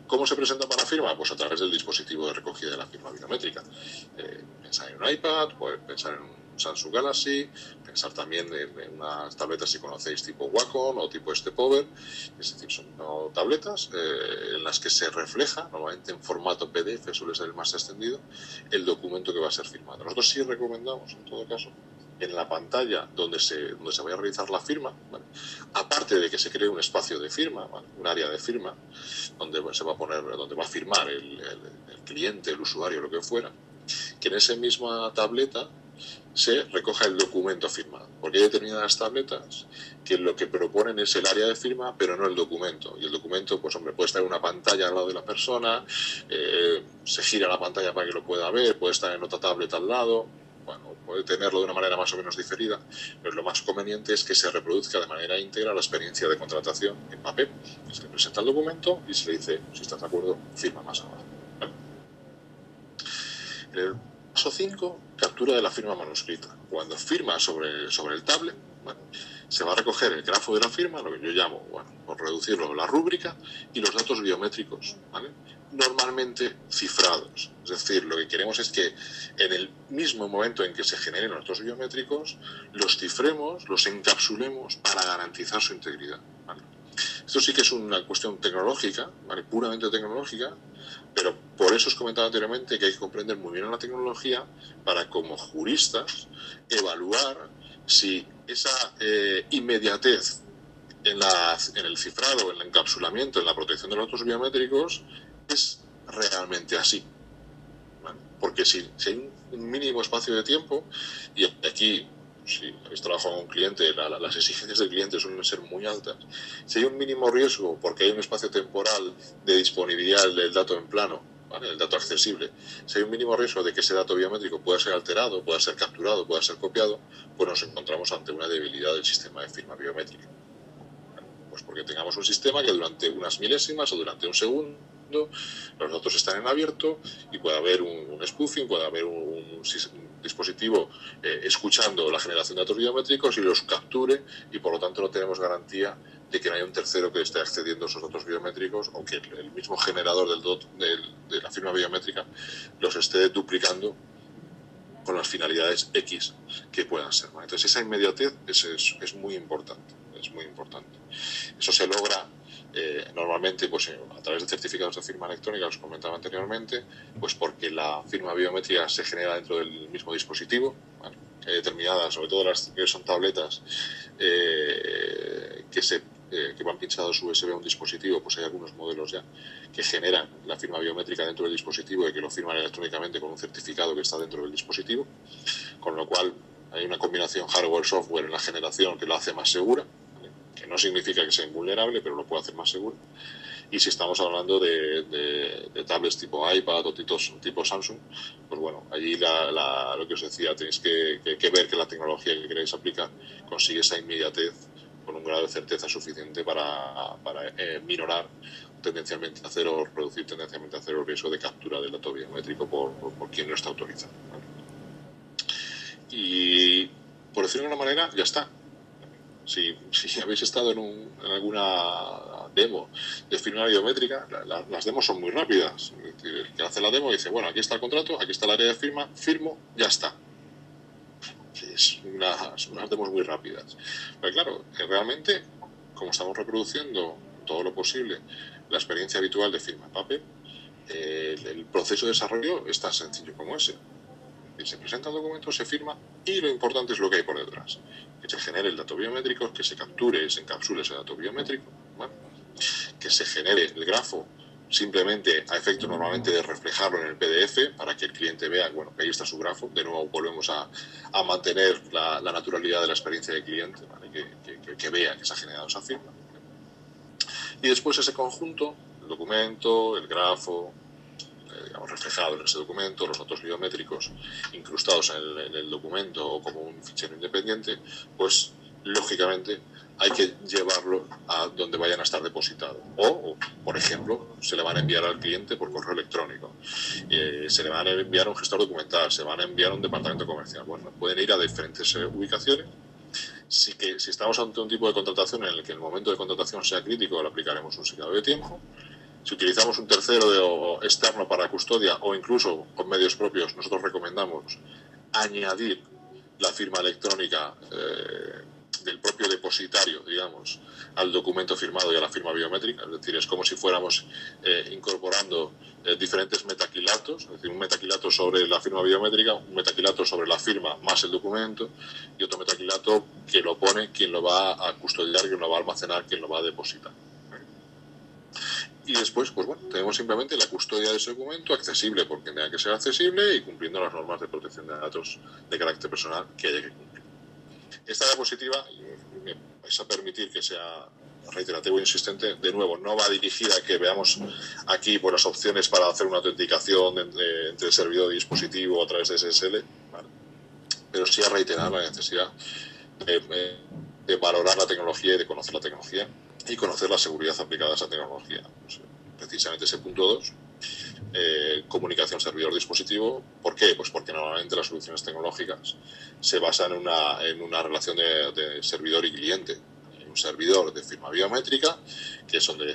¿Cómo se presenta para firma? Pues a través del dispositivo de recogida de la firma biométrica. Pensar en un iPad, pues pensar en un Samsung Galaxy, pensar también en unas tabletas, si conocéis, tipo Wacom o tipo Stepover. Es decir, son tabletas en las que se refleja, normalmente en formato PDF, suele ser el más extendido, el documento que va a ser firmado. Nosotros sí recomendamos, en todo caso, en la pantalla donde se vaya a realizar la firma, ¿vale? Aparte de que se cree un espacio de firma, ¿vale? Un área de firma donde se va a poner, donde va a firmar el cliente, el usuario, lo que fuera, que en esa misma tableta se recoja el documento firmado, porque hay determinadas tabletas que lo que proponen es el área de firma, pero no el documento. Y el documento, pues hombre, puede estar en una pantalla al lado de la persona, se gira la pantalla para que lo pueda ver, puede estar en otra tableta al lado. Bueno, puede tenerlo de una manera más o menos diferida, pero lo más conveniente es que se reproduzca de manera íntegra la experiencia de contratación en papel. Se le presenta el documento y se le dice, si estás de acuerdo, firma más abajo. ¿Vale? El paso 5, captura de la firma manuscrita. Cuando firma sobre el tablet, bueno, se va a recoger el grafo de la firma, lo que yo llamo, bueno, por reducirlo, la rúbrica, y los datos biométricos, ¿vale? Normalmente cifrados. Es decir, lo que queremos es que en el mismo momento en que se generen los datos biométricos, los cifremos, los encapsulemos para garantizar su integridad, ¿vale? Esto sí que es una cuestión tecnológica, ¿vale? Puramente tecnológica, pero por eso os comentaba anteriormente que hay que comprender muy bien la tecnología para, como juristas, evaluar si esa inmediatez en el cifrado, en el encapsulamiento, en la protección de los datos biométricos es realmente así, ¿vale? Porque si hay un mínimo espacio de tiempo, y aquí, si habéis trabajado con un cliente, las exigencias del cliente suelen ser muy altas. Si hay un mínimo riesgo porque hay un espacio temporal de disponibilidad del dato en plano, ¿vale? El dato accesible, si hay un mínimo riesgo de que ese dato biométrico pueda ser alterado, pueda ser capturado, pueda ser copiado, pues nos encontramos ante una debilidad del sistema de firma biométrica. Pues porque tengamos un sistema que durante unas milésimas o durante un segundo los datos están en abierto y puede haber un spoofing, puede haber un dispositivo escuchando la generación de datos biométricos y los capture, y por lo tanto no tenemos garantía de que no haya un tercero que esté accediendo a esos datos biométricos, o que el mismo generador de la firma biométrica los esté duplicando con las finalidades X que puedan ser, ¿no? Entonces esa inmediatez es muy importante, es muy importante. Eso se logra normalmente pues a través de certificados de firma electrónica, os comentaba anteriormente, pues porque la firma biométrica se genera dentro del mismo dispositivo, ¿vale? determinadas, sobre todo las que son tabletas, que van pinchados USB a un dispositivo, pues hay algunos modelos ya que generan la firma biométrica dentro del dispositivo y que lo firman electrónicamente con un certificado que está dentro del dispositivo, con lo cual hay una combinación hardware-software en la generación que lo hace más segura, ¿vale? Que no significa que sea invulnerable, pero lo puede hacer más seguro. Y si estamos hablando de tablets tipo iPad o tipo Samsung, pues bueno, allí lo que os decía, tenéis que ver que la tecnología que queréis aplicar consigue esa inmediatez con un grado de certeza suficiente para minorar tendencialmente a cero, reducir tendencialmente a cero el riesgo de captura del dato biométrico por quien no está autorizado, ¿vale? Y por decirlo de una manera, ya está. Si habéis estado en alguna demo de firma biométrica, las demos son muy rápidas. Es decir, el que hace la demo dice, bueno, aquí está el contrato, aquí está el área de firma, firmo, ya está. Son unas demos muy rápidas. Pero claro, realmente, como estamos reproduciendo todo lo posible la experiencia habitual de firma en papel, el proceso de desarrollo es tan sencillo como ese. Se presenta el documento, se firma y lo importante es lo que hay por detrás. Que se genere el dato biométrico, que se capture y se encapsule ese dato biométrico, ¿vale? Que se genere el grafo simplemente a efecto normalmente de reflejarlo en el PDF para que el cliente vea, bueno, que ahí está su grafo. De nuevo volvemos a mantener la naturalidad de la experiencia del cliente, ¿vale? Que vea que se ha generado esa firma. Y después ese conjunto, el documento, el grafo, digamos, reflejado en ese documento, los datos biométricos incrustados en el documento o como un fichero independiente, pues lógicamente hay que llevarlo a donde vayan a estar depositados. O, por ejemplo, se le van a enviar al cliente por correo electrónico, se le van a enviar a un gestor documental, se van a enviar a un departamento comercial. Bueno, pueden ir a diferentes ubicaciones. Si estamos ante un tipo de contratación en el que el momento de contratación sea crítico, le aplicaremos un sellado de tiempo. Si utilizamos un tercero externo para custodia o incluso con medios propios, nosotros recomendamos añadir la firma electrónica del propio depositario, digamos, al documento firmado y a la firma biométrica. Es decir, es como si fuéramos incorporando diferentes metaquilatos, es decir, un metaquilato sobre la firma biométrica, un metaquilato sobre la firma más el documento y otro metaquilato que lo pone quien lo va a custodiar, quien lo va a almacenar, quien lo va a depositar. Y después, pues bueno, tenemos simplemente la custodia de ese documento accesible por quien tenga que ser accesible y cumpliendo las normas de protección de datos de carácter personal que haya que cumplir. Esta diapositiva, me vais a permitir que sea reiterativo e insistente, de nuevo, no va dirigida a que veamos aquí pues, las opciones para hacer una autenticación entre el servidor y dispositivo a través de SSL, ¿vale? Pero sí a reiterar la necesidad de valorar la tecnología y de conocer la tecnología y conocer la seguridad aplicada a esa tecnología. Pues, precisamente ese punto 2, comunicación servidor-dispositivo. ¿Por qué? Pues porque normalmente las soluciones tecnológicas se basan en una relación de servidor y cliente. Un servidor de firma biométrica, que es donde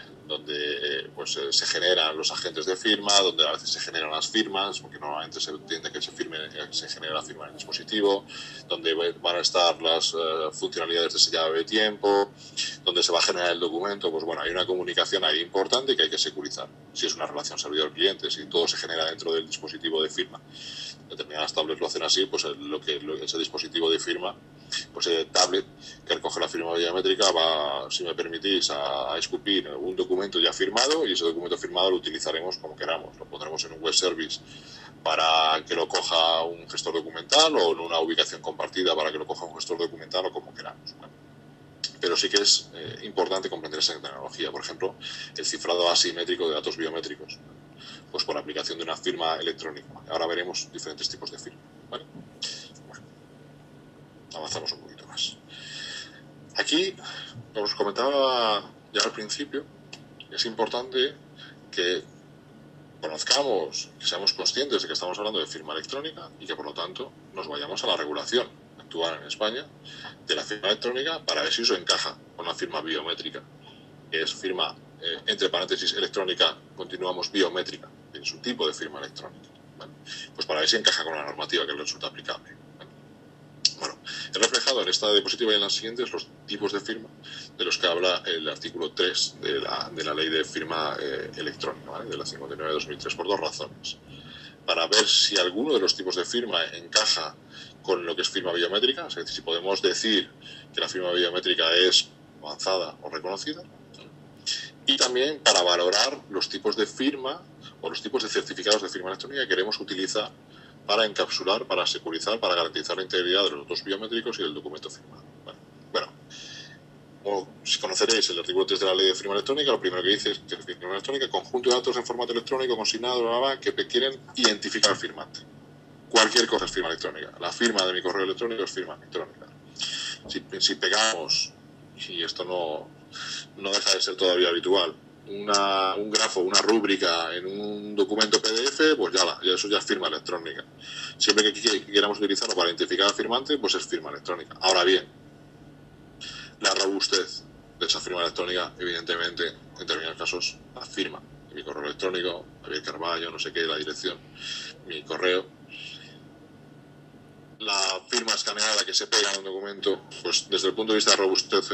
pues, se generan los agentes de firma, donde a veces se generan las firmas, porque normalmente se entiende que se genera la firma en el dispositivo, donde van a estar las funcionalidades de sellado de tiempo, donde se va a generar el documento. Pues bueno, hay una comunicación ahí importante que hay que securizar. Si es una relación servidor-cliente, si todo se genera dentro del dispositivo de firma, determinadas tablets lo hacen así, pues ese dispositivo de firma, pues el tablet que recoge la firma biométrica va, si me permitís, a escupir un documento ya firmado, y ese documento firmado lo utilizaremos como queramos. Lo pondremos en un web service para que lo coja un gestor documental o en una ubicación compartida para que lo coja un gestor documental o como queramos, ¿vale? Pero sí que es importante comprender esa tecnología. Por ejemplo, el cifrado asimétrico de datos biométricos, pues por aplicación de una firma electrónica. Ahora veremos diferentes tipos de firma, ¿vale? Bueno, avanzamos un poquito más. Aquí, como os comentaba ya al principio, es importante que conozcamos, que seamos conscientes de que estamos hablando de firma electrónica y que por lo tanto nos vayamos a la regulación actual en España de la firma electrónica para ver si eso encaja con la firma biométrica, que es firma entre paréntesis electrónica, continuamos biométrica, que es un tipo de firma electrónica, ¿vale? Pues para ver si encaja con la normativa que le resulta aplicable, ¿vale? Bueno, he reflejado en esta diapositiva y en las siguientes los tipos de firma de los que habla el artículo 3 de la ley de firma electrónica, ¿vale? De la 59/2003, por dos razones. para ver si alguno de los tipos de firma encaja con lo que es firma biométrica, es decir, si podemos decir que la firma biométrica es avanzada o reconocida, y también para valorar los tipos de firma o los tipos de certificados de firma electrónica que queremos utilizar para encapsular, para securizar, para garantizar la integridad de los datos biométricos y del documento firmado. Bueno, como si conoceréis el artículo 3 de la Ley de Firma Electrónica, lo primero que dice es que firma electrónica, conjunto de datos en formato electrónico consignado, que quieren identificar al firmante. Cualquier cosa es firma electrónica. La firma de mi correo electrónico es firma electrónica. Si pegamos, y esto no deja de ser todavía habitual, un grafo, una rúbrica en un documento PDF, pues ya eso ya es firma electrónica. Siempre que queramos utilizarlo para identificar al firmante, pues es firma electrónica. Ahora bien, la robustez de esa firma electrónica, evidentemente, en determinados casos, la firma. Mi correo electrónico, Javier Carballo, no sé qué, la dirección, mi correo. La firma escaneada que se pega en un documento, pues desde el punto de vista de robustez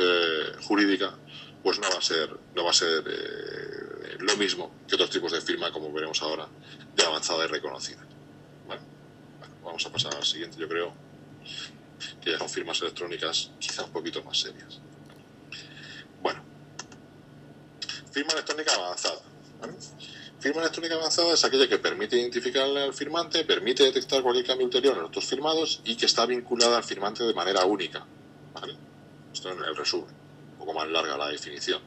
jurídica, pues no va a ser lo mismo que otros tipos de firma, como veremos ahora, de avanzada y reconocida. Bueno, vamos a pasar al siguiente, yo creo, que ya son firmas electrónicas quizá un poquito más serias. Bueno, firma electrónica avanzada, ¿vale? Firma electrónica avanzada es aquella que permite identificar al firmante, permite detectar cualquier cambio ulterior en los datos firmados y que está vinculada al firmante de manera única, ¿vale? Esto en el resumen, un poco más larga la definición.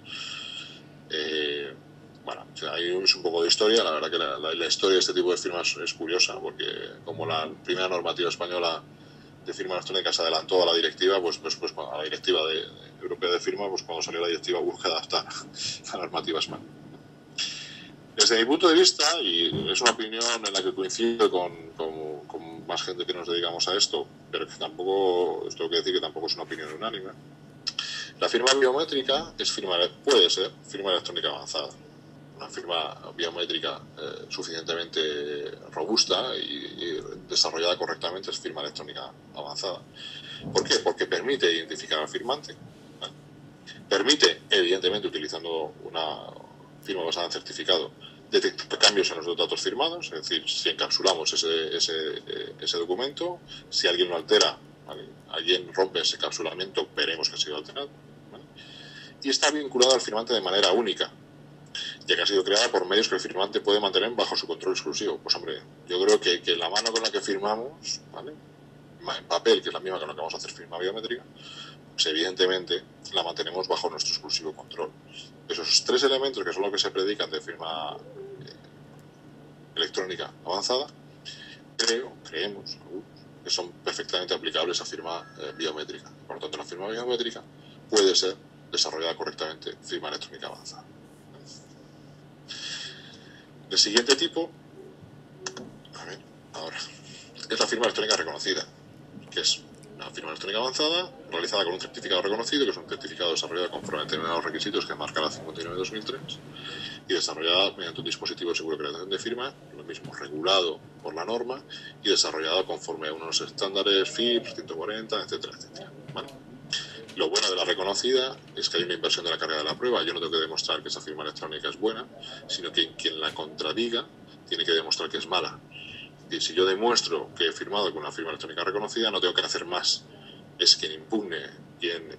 Bueno, ahí es un poco de historia. La verdad que la historia de este tipo de firmas es curiosa, porque como la primera normativa española de firma electrónica se adelantó a la directiva, pues a la directiva europea de firma, pues cuando salió la directiva busca adaptar la normativa española. Desde mi punto de vista, y es una opinión en la que coincido con más gente que nos dedicamos a esto, pero que tampoco, esto quiere decir que tampoco es una opinión unánime, la firma biométrica puede ser firma electrónica avanzada. Una firma biométrica suficientemente robusta y desarrollada correctamente es firma electrónica avanzada. ¿Por qué? Porque permite identificar al firmante, ¿vale? Permite, evidentemente, utilizando una firma basada en certificado, detectar cambios en los datos firmados, es decir, si encapsulamos ese documento, si alguien lo altera, ¿vale? Alguien rompe ese encapsulamiento, veremos que ha sido alterado, ¿vale? Y está vinculado al firmante de manera única, ya que ha sido creada por medios que el firmante puede mantener bajo su control exclusivo. Pues hombre, yo creo que la mano con la que firmamos, ¿vale?, en papel, que es la misma con la que vamos a hacer firma biométrica, pues evidentemente la mantenemos bajo nuestro exclusivo control. Esos tres elementos, que son los que se predican de firma electrónica avanzada, creemos que son perfectamente aplicables a firma biométrica. Por lo tanto, la firma biométrica puede ser desarrollada correctamente firma electrónica avanzada. El siguiente tipo, es la firma electrónica reconocida, que es una firma electrónica avanzada realizada con un certificado reconocido, que es un certificado desarrollado conforme a determinados requisitos que marca la 59/2003 y desarrollada mediante un dispositivo de seguro de creación de firma, lo mismo regulado por la norma y desarrollado conforme a unos estándares FIPS, 140, etcétera, etcétera. ¿Vale? Lo bueno de la reconocida es que hay una inversión de la carga de la prueba. Yo no tengo que demostrar que esa firma electrónica es buena, sino que quien la contradiga tiene que demostrar que es mala. Y si yo demuestro que he firmado con una firma electrónica reconocida, no tengo que hacer más. Es quien impugne, quien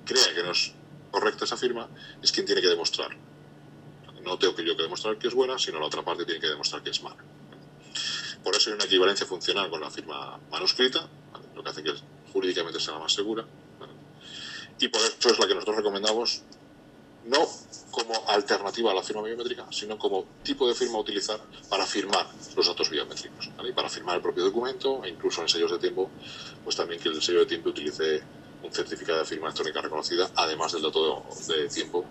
crea que no es correcta esa firma, es quien tiene que demostrar. No tengo que yo que demostrar que es buena, sino la otra parte tiene que demostrar que es mala. Por eso hay una equivalencia funcional con la firma manuscrita, ¿vale?, lo que hace que jurídicamente sea más segura, ¿vale? Y por eso es la que nosotros recomendamos, no como alternativa a la firma biométrica, sino como tipo de firma a utilizar para firmar los datos biométricos, ¿vale? Y para firmar el propio documento, e incluso en sellos de tiempo, pues también que el sello de tiempo utilice un certificado de firma electrónica reconocida, además del dato de tiempo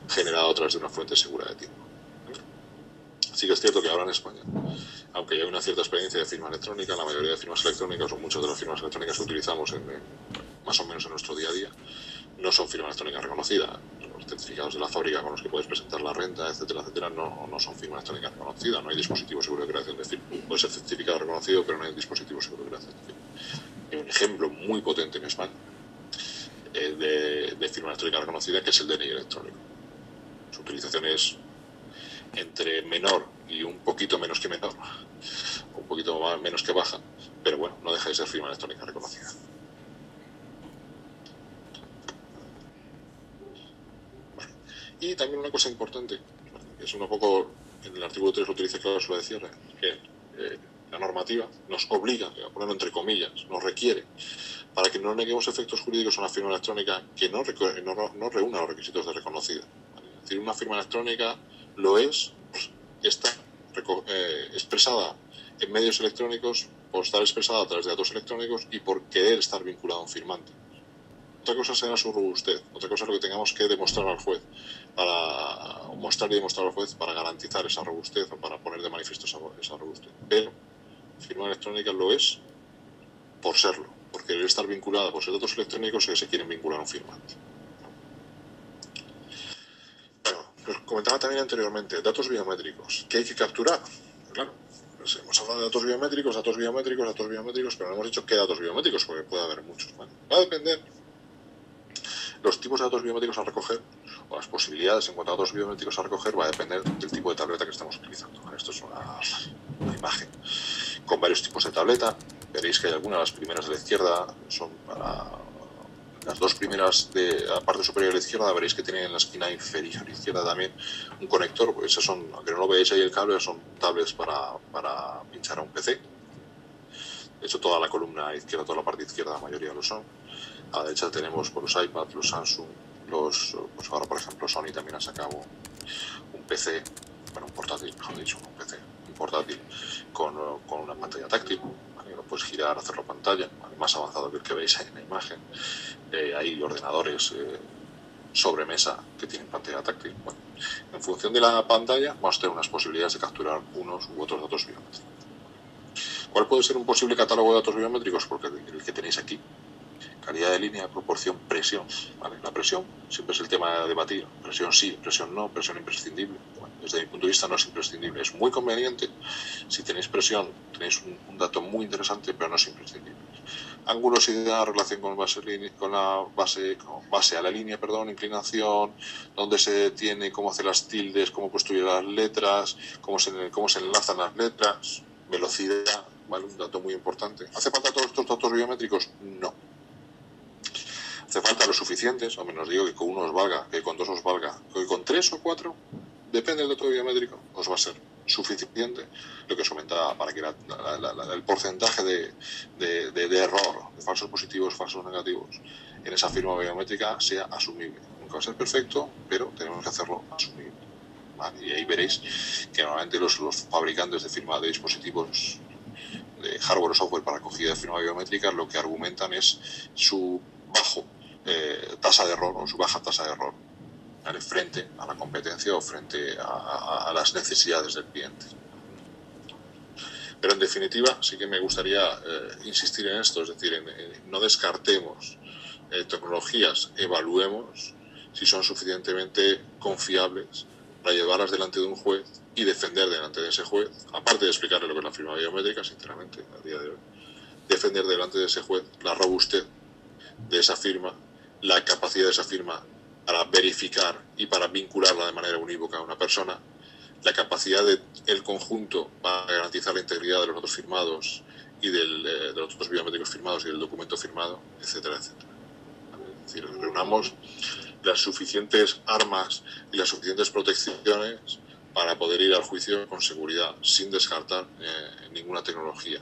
generado a través de una fuente segura de tiempo. Sí que es cierto que ahora en España, aunque hay una cierta experiencia de firma electrónica, la mayoría de firmas electrónicas o muchas de las firmas electrónicas que utilizamos más o menos en nuestro día a día no son firma electrónica reconocida. Los certificados de la fábrica con los que puedes presentar la renta, etcétera, etcétera, no son firma electrónica reconocida. No hay dispositivo seguro de creación de firma. Puede ser certificado reconocido, pero no hay dispositivo seguro de creación de firma. Hay un ejemplo muy potente en España de firma electrónica reconocida, que es el DNI electrónico. Su utilización es entre menor y un poquito menos que menor, un poquito menos que baja, pero bueno, no deja de ser firma electrónica reconocida. Vale. Y también una cosa importante, que es un poco, en el artículo 3 lo utiliza cláusula de cierre, que la normativa nos obliga, a ponerlo entre comillas, nos requiere, para que no neguemos efectos jurídicos a una firma electrónica que no reúna los requisitos de reconocida. ¿Vale? Es decir, una firma electrónica lo es, pues, está expresada en medios electrónicos, por estar expresada a través de datos electrónicos y por querer estar vinculado a un firmante. Otra cosa será su robustez, otra cosa es lo que tengamos que demostrar al juez, para mostrar y demostrar al juez para garantizar esa robustez o para poner de manifiesto esa robustez. Pero firma electrónica lo es por serlo, por querer estar vinculada por ser datos electrónicos que se quieren vincular a un firmante. Bueno, os comentaba también anteriormente, datos biométricos, ¿qué hay que capturar? Claro, pues hemos hablado de datos biométricos, pero no hemos dicho qué datos biométricos, porque puede haber muchos. ¿Vale? Va a depender los tipos de datos biométricos a recoger, o las posibilidades en cuanto a datos biométricos a recoger, va a depender del tipo de tableta que estamos utilizando. Esto es una imagen con varios tipos de tableta. Veréis que hay algunas, las primeras de la izquierda son para las dos primeras de la parte superior de la izquierda, veréis que tienen en la esquina inferior izquierda también un conector. Pues esos son, aunque no lo veáis ahí el cable, son tablets para pinchar a un PC. De hecho, toda la columna izquierda, toda la parte izquierda, la mayoría lo son. A la derecha tenemos por los iPads, los Samsung, pues ahora por ejemplo Sony también ha sacado un PC, bueno, un portátil, mejor dicho, un portátil con una pantalla táctil, ¿vale? Lo puedes girar, hacerlo pantalla, ¿vale? Más avanzado que el que veis ahí en la imagen. Hay ordenadores sobremesa que tienen pantalla táctil. Bueno, en función de la pantalla vamos a tener unas posibilidades de capturar unos u otros datos biométricos. ¿Cuál puede ser un posible catálogo de datos biométricos? Porque el que tenéis aquí, calidad de línea, proporción, presión. ¿Vale? La presión siempre es el tema a debatir. Presión sí, presión no, presión imprescindible. Bueno, desde mi punto de vista no es imprescindible. Es muy conveniente. Si tenéis presión, tenéis un dato muy interesante, pero no es imprescindible. Angulosidad, relación con base a la línea, inclinación, dónde se tiene, cómo hacer las tildes, cómo construir las letras, cómo se enlazan las letras, velocidad, ¿vale? Un dato muy importante. ¿Hace falta todos estos datos biométricos? No. Hace falta los suficientes, o menos digo que con uno os valga, que con dos os valga, que con 3 o 4, depende del dato biométrico, os va a ser suficiente, lo que os aumentaba para que el porcentaje de error, de falsos positivos, falsos negativos, en esa firma biométrica sea asumible. Nunca va a ser perfecto, pero tenemos que hacerlo asumible. ¿Vale? Y ahí veréis que normalmente los fabricantes de firma de dispositivos de hardware o software para acogida de firma biométrica lo que argumentan es su bajo tasa de error o su baja tasa de error, ¿vale? Frente a la competencia o frente a las necesidades del cliente. Pero en definitiva sí que me gustaría insistir en esto, es decir, no descartemos tecnologías, evaluemos si son suficientemente confiables para llevarlas delante de un juez y defender delante de ese juez, aparte de explicarle lo que es la firma biométrica, sinceramente, a día de hoy, defender delante de ese juez la robustez de esa firma, la capacidad de esa firma para verificar y para vincularla de manera unívoca a una persona, la capacidad del conjunto para garantizar la integridad de los datos firmados y de los datos biométricos firmados y del documento firmado, etcétera, etcétera. Es decir, reunamos las suficientes armas y las suficientes protecciones para poder ir al juicio con seguridad, sin descartar ninguna tecnología.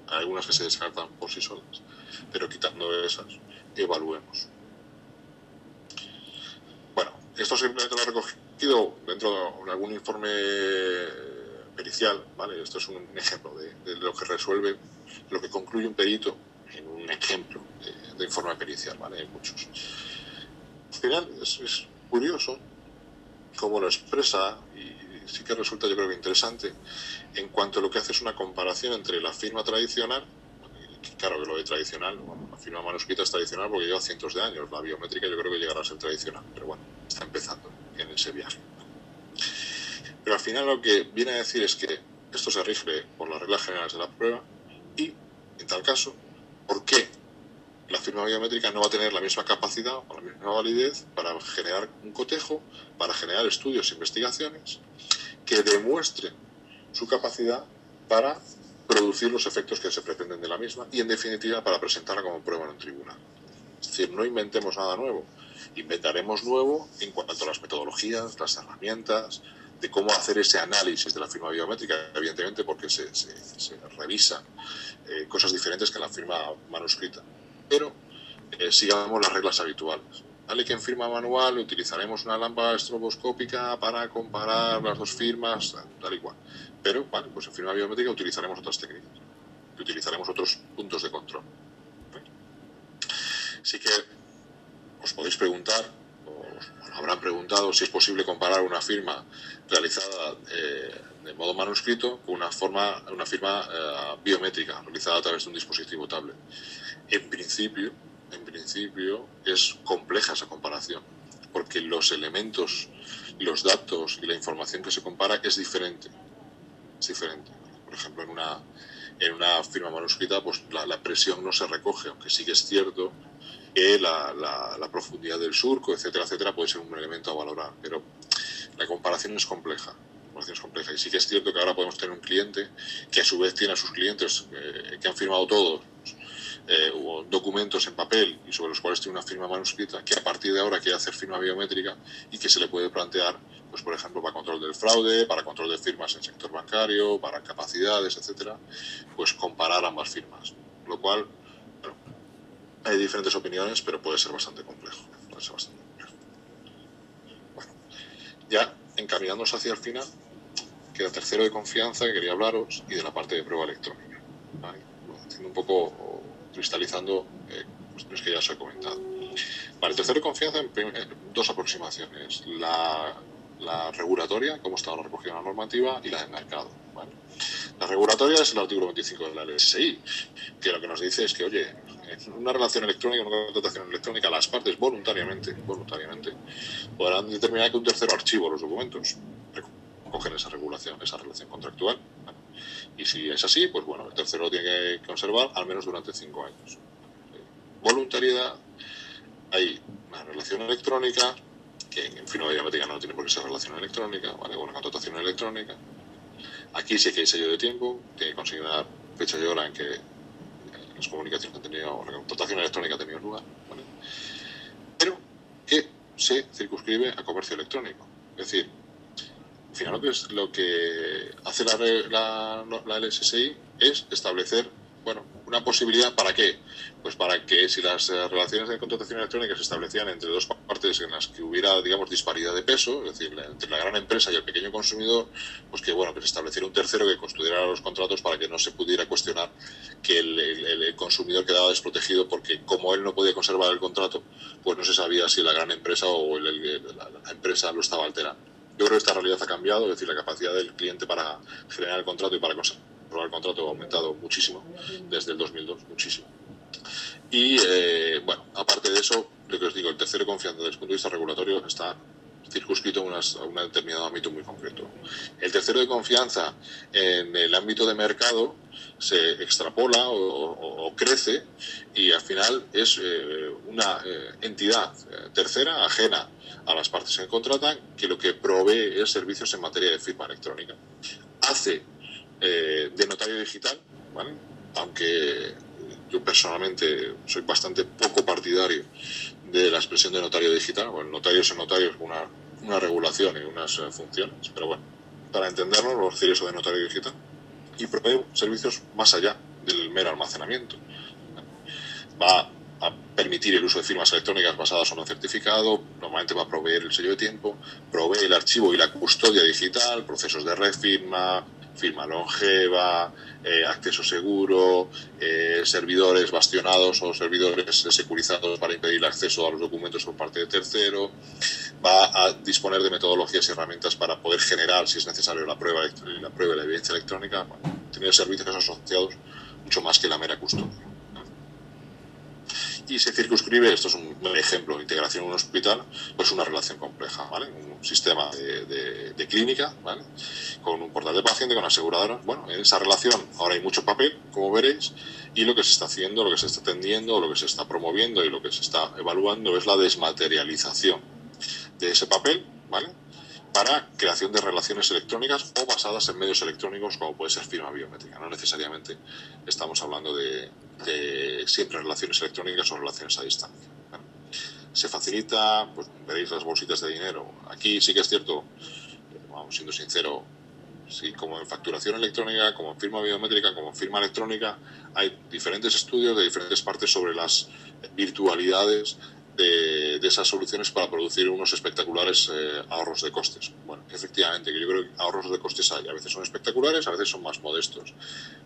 Hay algunas que se descartan por sí solas, pero quitando esas, evaluemos. Bueno, esto simplemente lo he recogido dentro de algún informe pericial, ¿vale? Esto es un ejemplo de lo que resuelve, lo que concluye un perito en un ejemplo de informe pericial, ¿vale? Hay muchos. Al final es curioso cómo lo expresa y sí que resulta, yo creo que interesante, en cuanto a lo que hace es una comparación entre la firma tradicional. Claro que lo de tradicional, bueno, la firma manuscrita es tradicional porque lleva cientos de años. La biométrica yo creo que llegará a ser tradicional, pero bueno, está empezando en ese viaje. Pero al final lo que viene a decir es que esto se rige por las reglas generales de la prueba y, en tal caso, ¿por qué la firma biométrica no va a tener la misma capacidad o la misma validez para generar un cotejo, para generar estudios e investigaciones que demuestren su capacidad para producir los efectos que se pretenden de la misma y, en definitiva, para presentarla como prueba en un tribunal. Es decir, no inventemos nada nuevo. Inventaremos nuevo en cuanto a las metodologías, las herramientas, de cómo hacer ese análisis de la firma biométrica, evidentemente porque se revisan cosas diferentes que en la firma manuscrita. Pero sigamos las reglas habituales. ¿Vale? Que en firma manual utilizaremos una lámpara estroboscópica para comparar las dos firmas, tal y cual. Pero, vale, pues en firma biométrica utilizaremos otras técnicas, utilizaremos otros puntos de control. ¿Vale? Así que os podéis preguntar, o habrán preguntado, si es posible comparar una firma realizada de modo manuscrito con una firma biométrica realizada a través de un dispositivo tablet. En principio es compleja esa comparación, porque los elementos, los datos y la información que se compara es diferente. Por ejemplo, en una firma manuscrita, pues la presión no se recoge, aunque sí que es cierto que la profundidad del surco, etcétera, puede ser un elemento a valorar, pero la comparación es compleja. Y sí que es cierto que ahora podemos tener un cliente que a su vez tiene a sus clientes que han firmado todos documentos en papel y sobre los cuales tiene una firma manuscrita, que a partir de ahora quiere hacer firma biométrica y que se le puede plantear, pues por ejemplo, para control del fraude, para control de firmas en el sector bancario, para capacidades, etcétera, pues comparar ambas firmas. Lo cual, bueno, hay diferentes opiniones, pero puede ser bastante complejo. Bueno, ya encaminándonos hacia el final, queda tercero de confianza que quería hablaros y de la parte de prueba electrónica. ¿Vale? Haciendo un poco, cristalizando cuestiones que ya os he comentado. Vale, tercero de confianza, dos aproximaciones. La regulatoria, cómo está ahora recogida en la normativa, y la de mercado. ¿Vale? La regulatoria es el artículo 25 de la LSI, que lo que nos dice es que, oye, en una relación electrónica, una contratación electrónica, las partes voluntariamente podrán determinar que un tercero archiva los documentos, recogen esa relación contractual. ¿Vale? Y si es así, pues bueno, el tercero lo tiene que conservar al menos durante 5 años. Voluntariedad, hay una relación electrónica, que en firma biométrica no tiene por qué ser relación electrónica, ¿vale? O una contratación electrónica. Aquí sí que hay sello de tiempo, tiene que consignar fecha y hora en que las comunicaciones han tenido, o la contratación electrónica ha tenido lugar, ¿vale? Pero que se circunscribe a comercio electrónico. Es decir, al final lo que hace la LSI es establecer, bueno, una posibilidad. ¿Para qué? Pues para que si las relaciones de contratación electrónica se establecían entre dos partes en las que hubiera, digamos, disparidad de peso, es decir, entre la gran empresa y el pequeño consumidor, pues que, bueno, que se estableciera un tercero que custodiara los contratos para que no se pudiera cuestionar que el consumidor quedaba desprotegido, porque como él no podía conservar el contrato, pues no se sabía si la gran empresa o la empresa lo estaba alterando. Yo creo que esta realidad ha cambiado, es decir, la capacidad del cliente para generar el contrato y para conservar el contrato ha aumentado muchísimo desde el 2002, muchísimo. Y, bueno, aparte de eso, lo que os digo, el tercero de confianza desde el punto de vista regulatorio está circunscrito a un determinado ámbito muy concreto. El tercero de confianza en el ámbito de mercado se extrapola o crece, y al final es una entidad tercera, ajena a las partes que contratan, que lo que provee es servicios en materia de firma electrónica. Hace de notario digital, ¿vale? Aunque yo personalmente soy bastante poco partidario de la expresión de notario digital. Bueno, notarios son notarios con una regulación y unas funciones, pero bueno, para entendernos, vamos a decir eso de notario digital. Y provee servicios más allá del mero almacenamiento. Va a permitir el uso de firmas electrónicas basadas en un certificado, normalmente va a proveer el sello de tiempo, provee el archivo y la custodia digital, procesos de refirma, firma longeva, acceso seguro, servidores bastionados o servidores securizados para impedir el acceso a los documentos por parte de tercero. Va a disponer de metodologías y herramientas para poder generar, si es necesario, la prueba de la evidencia electrónica. Bueno, tener servicios asociados mucho más que la mera custodia. Y se circunscribe, esto es un ejemplo de integración en un hospital, pues una relación compleja, ¿vale? Un sistema de clínica, ¿vale? Con un portal de paciente, con aseguradoras. Bueno, en esa relación ahora hay mucho papel, como veréis, y lo que se está haciendo, lo que se está atendiendo, lo que se está promoviendo y lo que se está evaluando es la desmaterialización de ese papel, ¿vale? para creación de relaciones electrónicas o basadas en medios electrónicos, como puede ser firma biométrica. No necesariamente estamos hablando de siempre relaciones electrónicas o relaciones a distancia. ¿Vale? Se facilita, pues veréis las bolsitas de dinero. Aquí sí que es cierto, vamos, siendo sincero, sí, como en facturación electrónica, como en firma biométrica, como en firma electrónica, hay diferentes estudios de diferentes partes sobre las virtualidades de esas soluciones para producir unos espectaculares ahorros de costes. Bueno, efectivamente, que yo creo que ahorros de costes hay. A veces son espectaculares, a veces son más modestos.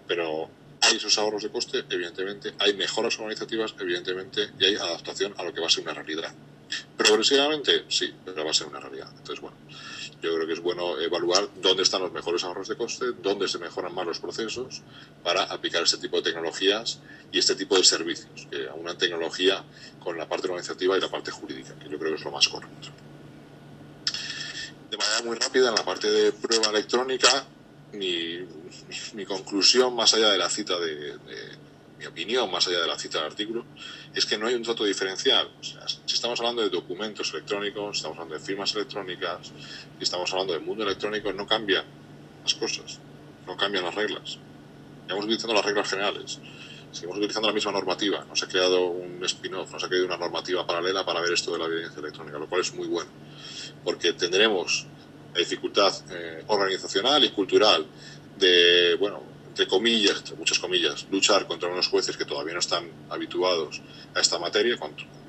Pero hay esos ahorros de coste, evidentemente, hay mejoras organizativas, evidentemente, y hay adaptación a lo que va a ser una realidad. Progresivamente, sí, pero va a ser una realidad. Entonces, bueno, yo creo que es bueno evaluar dónde están los mejores ahorros de coste, dónde se mejoran más los procesos para aplicar este tipo de tecnologías y este tipo de servicios, que una tecnología con la parte organizativa y la parte jurídica, que yo creo que es lo más correcto. De manera muy rápida, en la parte de prueba electrónica, mi conclusión, más allá de la cita mi opinión, más allá de la cita del artículo, es que no hay un trato diferencial. O sea, si estamos hablando de documentos electrónicos, estamos hablando de firmas electrónicas, y estamos hablando del mundo electrónico, no cambian las cosas, no cambian las reglas. Estamos utilizando las reglas generales, seguimos utilizando la misma normativa, no se ha creado un spin-off, no se ha creado una normativa paralela para ver esto de la evidencia electrónica, lo cual es muy bueno, porque tendremos la dificultad organizacional y cultural de, bueno, entre comillas, entre muchas comillas, luchar contra unos jueces que todavía no están habituados a esta materia,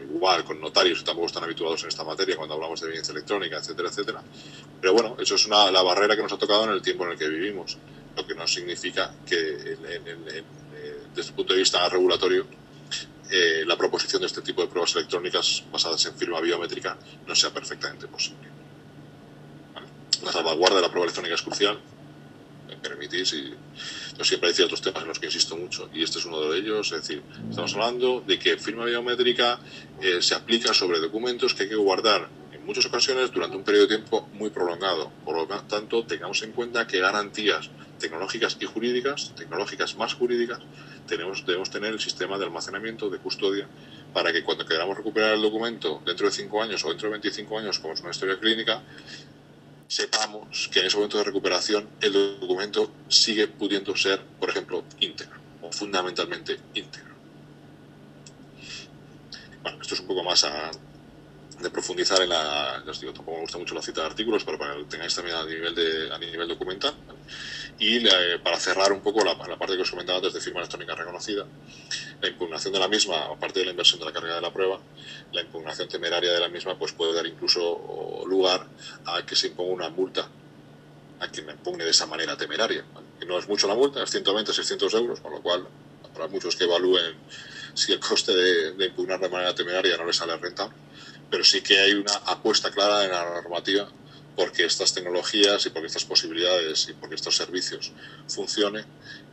igual con notarios que tampoco están habituados en esta materia cuando hablamos de evidencia electrónica, etcétera, etcétera. Pero bueno, eso es la barrera que nos ha tocado en el tiempo en el que vivimos, lo que no significa que desde el punto de vista regulatorio la proposición de este tipo de pruebas electrónicas basadas en firma biométrica no sea perfectamente posible. ¿Vale? La salvaguarda de la prueba electrónica es crucial, me permitís, y yo siempre hay ciertos temas en los que insisto mucho, y este es uno de ellos. Es decir, estamos hablando de que firma biométrica se aplica sobre documentos que hay que guardar en muchas ocasiones durante un periodo de tiempo muy prolongado. Por lo tanto, tengamos en cuenta que garantías tecnológicas y jurídicas, tecnológicas más jurídicas, debemos tener el sistema de almacenamiento, de custodia, para que cuando queramos recuperar el documento dentro de 5 años o dentro de 25 años, como es una historia clínica, sepamos que en ese momento de recuperación el documento sigue pudiendo ser, por ejemplo, íntegro o fundamentalmente íntegro. Bueno, esto es un poco más de profundizar en la... Ya os digo, tampoco me gusta mucho la cita de artículos, pero para que lo tengáis también a nivel documental. ¿Vale? Y para cerrar un poco la parte que os comentaba antes de firma electrónica reconocida, la impugnación de la misma, aparte de la inversión de la carga de la prueba, la impugnación temeraria de la misma pues puede dar incluso lugar a que se imponga una multa a quien la impugne de esa manera temeraria. ¿Vale? Que no es mucho la multa, es 120, 600 euros, con lo cual habrá muchos que evalúen si el coste de impugnar de manera temeraria no les sale rentable, pero sí que hay una apuesta clara en la normativa porque estas tecnologías y porque estas posibilidades y porque estos servicios funcionen,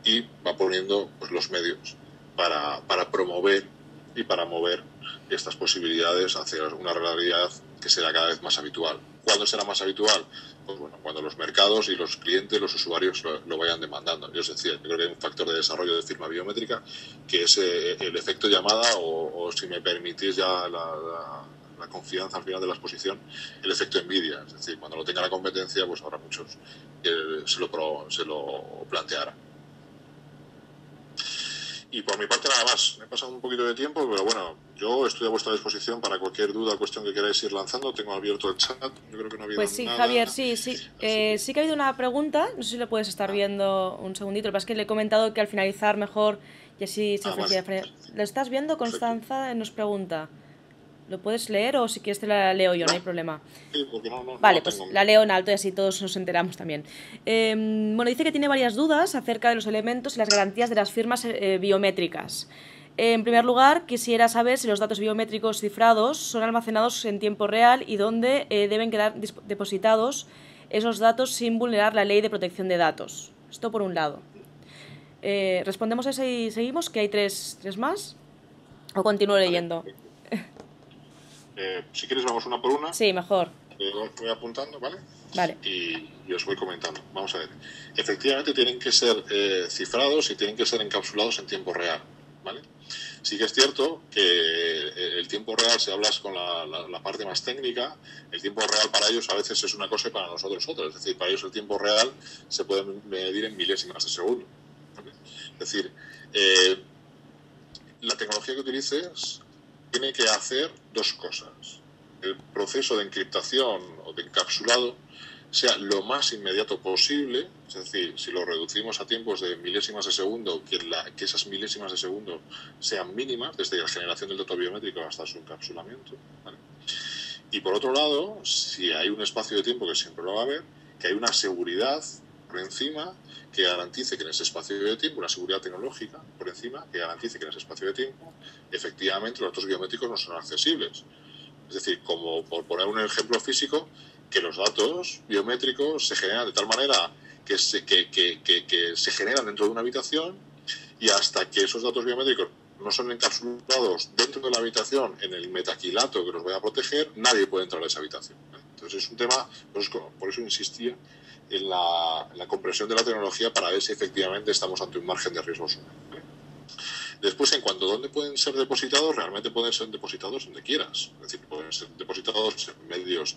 y va poniendo pues los medios para promover y para mover estas posibilidades hacia una realidad que será cada vez más habitual. ¿Cuándo será más habitual? Pues bueno, cuando los mercados y los clientes, los usuarios lo vayan demandando. Yo os decía, yo creo que hay un factor de desarrollo de firma biométrica que es el efecto llamada o si me permitís ya la confianza al final de la exposición, el efecto envidia. Es decir, cuando lo tenga la competencia, pues habrá muchos que se lo plantearán. Y por mi parte nada más. Me he pasado un poquito de tiempo, pero bueno, yo estoy a vuestra disposición para cualquier duda o cuestión que queráis ir lanzando. Tengo abierto el chat. Yo creo que no ha habido Pues sí, nada. Javier, sí. Sí que ha habido una pregunta, no sé si lo puedes estar viendo un segundito. Lo que pasa es que le he comentado que al finalizar mejor y así se ofrecía. Vale. ¿Lo estás viendo? Perfecto. Constanza nos pregunta. ¿Lo puedes leer o si quieres te la leo yo? No hay problema. Sí, porque no Vale, la pues tengo. la leo en alto y así todos nos enteramos también. Bueno, dice que tiene varias dudas acerca de los elementos y las garantías de las firmas biométricas. En primer lugar, quisiera saber si los datos biométricos cifrados son almacenados en tiempo real y dónde deben quedar depositados esos datos sin vulnerar la ley de protección de datos. Esto por un lado. Respondemos a eso y seguimos, que hay tres más. ¿O continúo leyendo? Si quieres vamos una por una. Sí, mejor. Voy apuntando, ¿vale? Vale. Y os voy comentando. Vamos a ver. Efectivamente tienen que ser cifrados y tienen que ser encapsulados en tiempo real, ¿vale? Sí que es cierto que el tiempo real, si hablas con la parte más técnica, el tiempo real para ellos a veces es una cosa y para nosotros otra. Es decir, para ellos el tiempo real se puede medir en milésimas de segundo, ¿vale? Es decir, la tecnología que utilices tiene que hacer dos cosas. El proceso de encriptación o de encapsulado sea lo más inmediato posible, es decir, si lo reducimos a tiempos de milésimas de segundo, que esas milésimas de segundo sean mínimas, desde la generación del dato biométrico hasta su encapsulamiento, ¿vale? Y por otro lado, si hay un espacio de tiempo, que siempre lo va a haber, que hay una seguridad por encima que garantice que en ese espacio de tiempo, una seguridad tecnológica por encima, que garantice que en ese espacio de tiempo, efectivamente los datos biométricos no son accesibles. Es decir, como por poner un ejemplo físico, que los datos biométricos se generan de tal manera que se generan dentro de una habitación, y hasta que esos datos biométricos no son encapsulados dentro de la habitación en el metaquilato que los vaya a proteger, nadie puede entrar a esa habitación. Entonces es un tema, por eso insistía en la comprensión de la tecnología para ver si efectivamente estamos ante un margen de riesgo. Después, en cuanto a dónde pueden ser depositados, realmente pueden ser depositados donde quieras. Es decir, pueden ser depositados en medios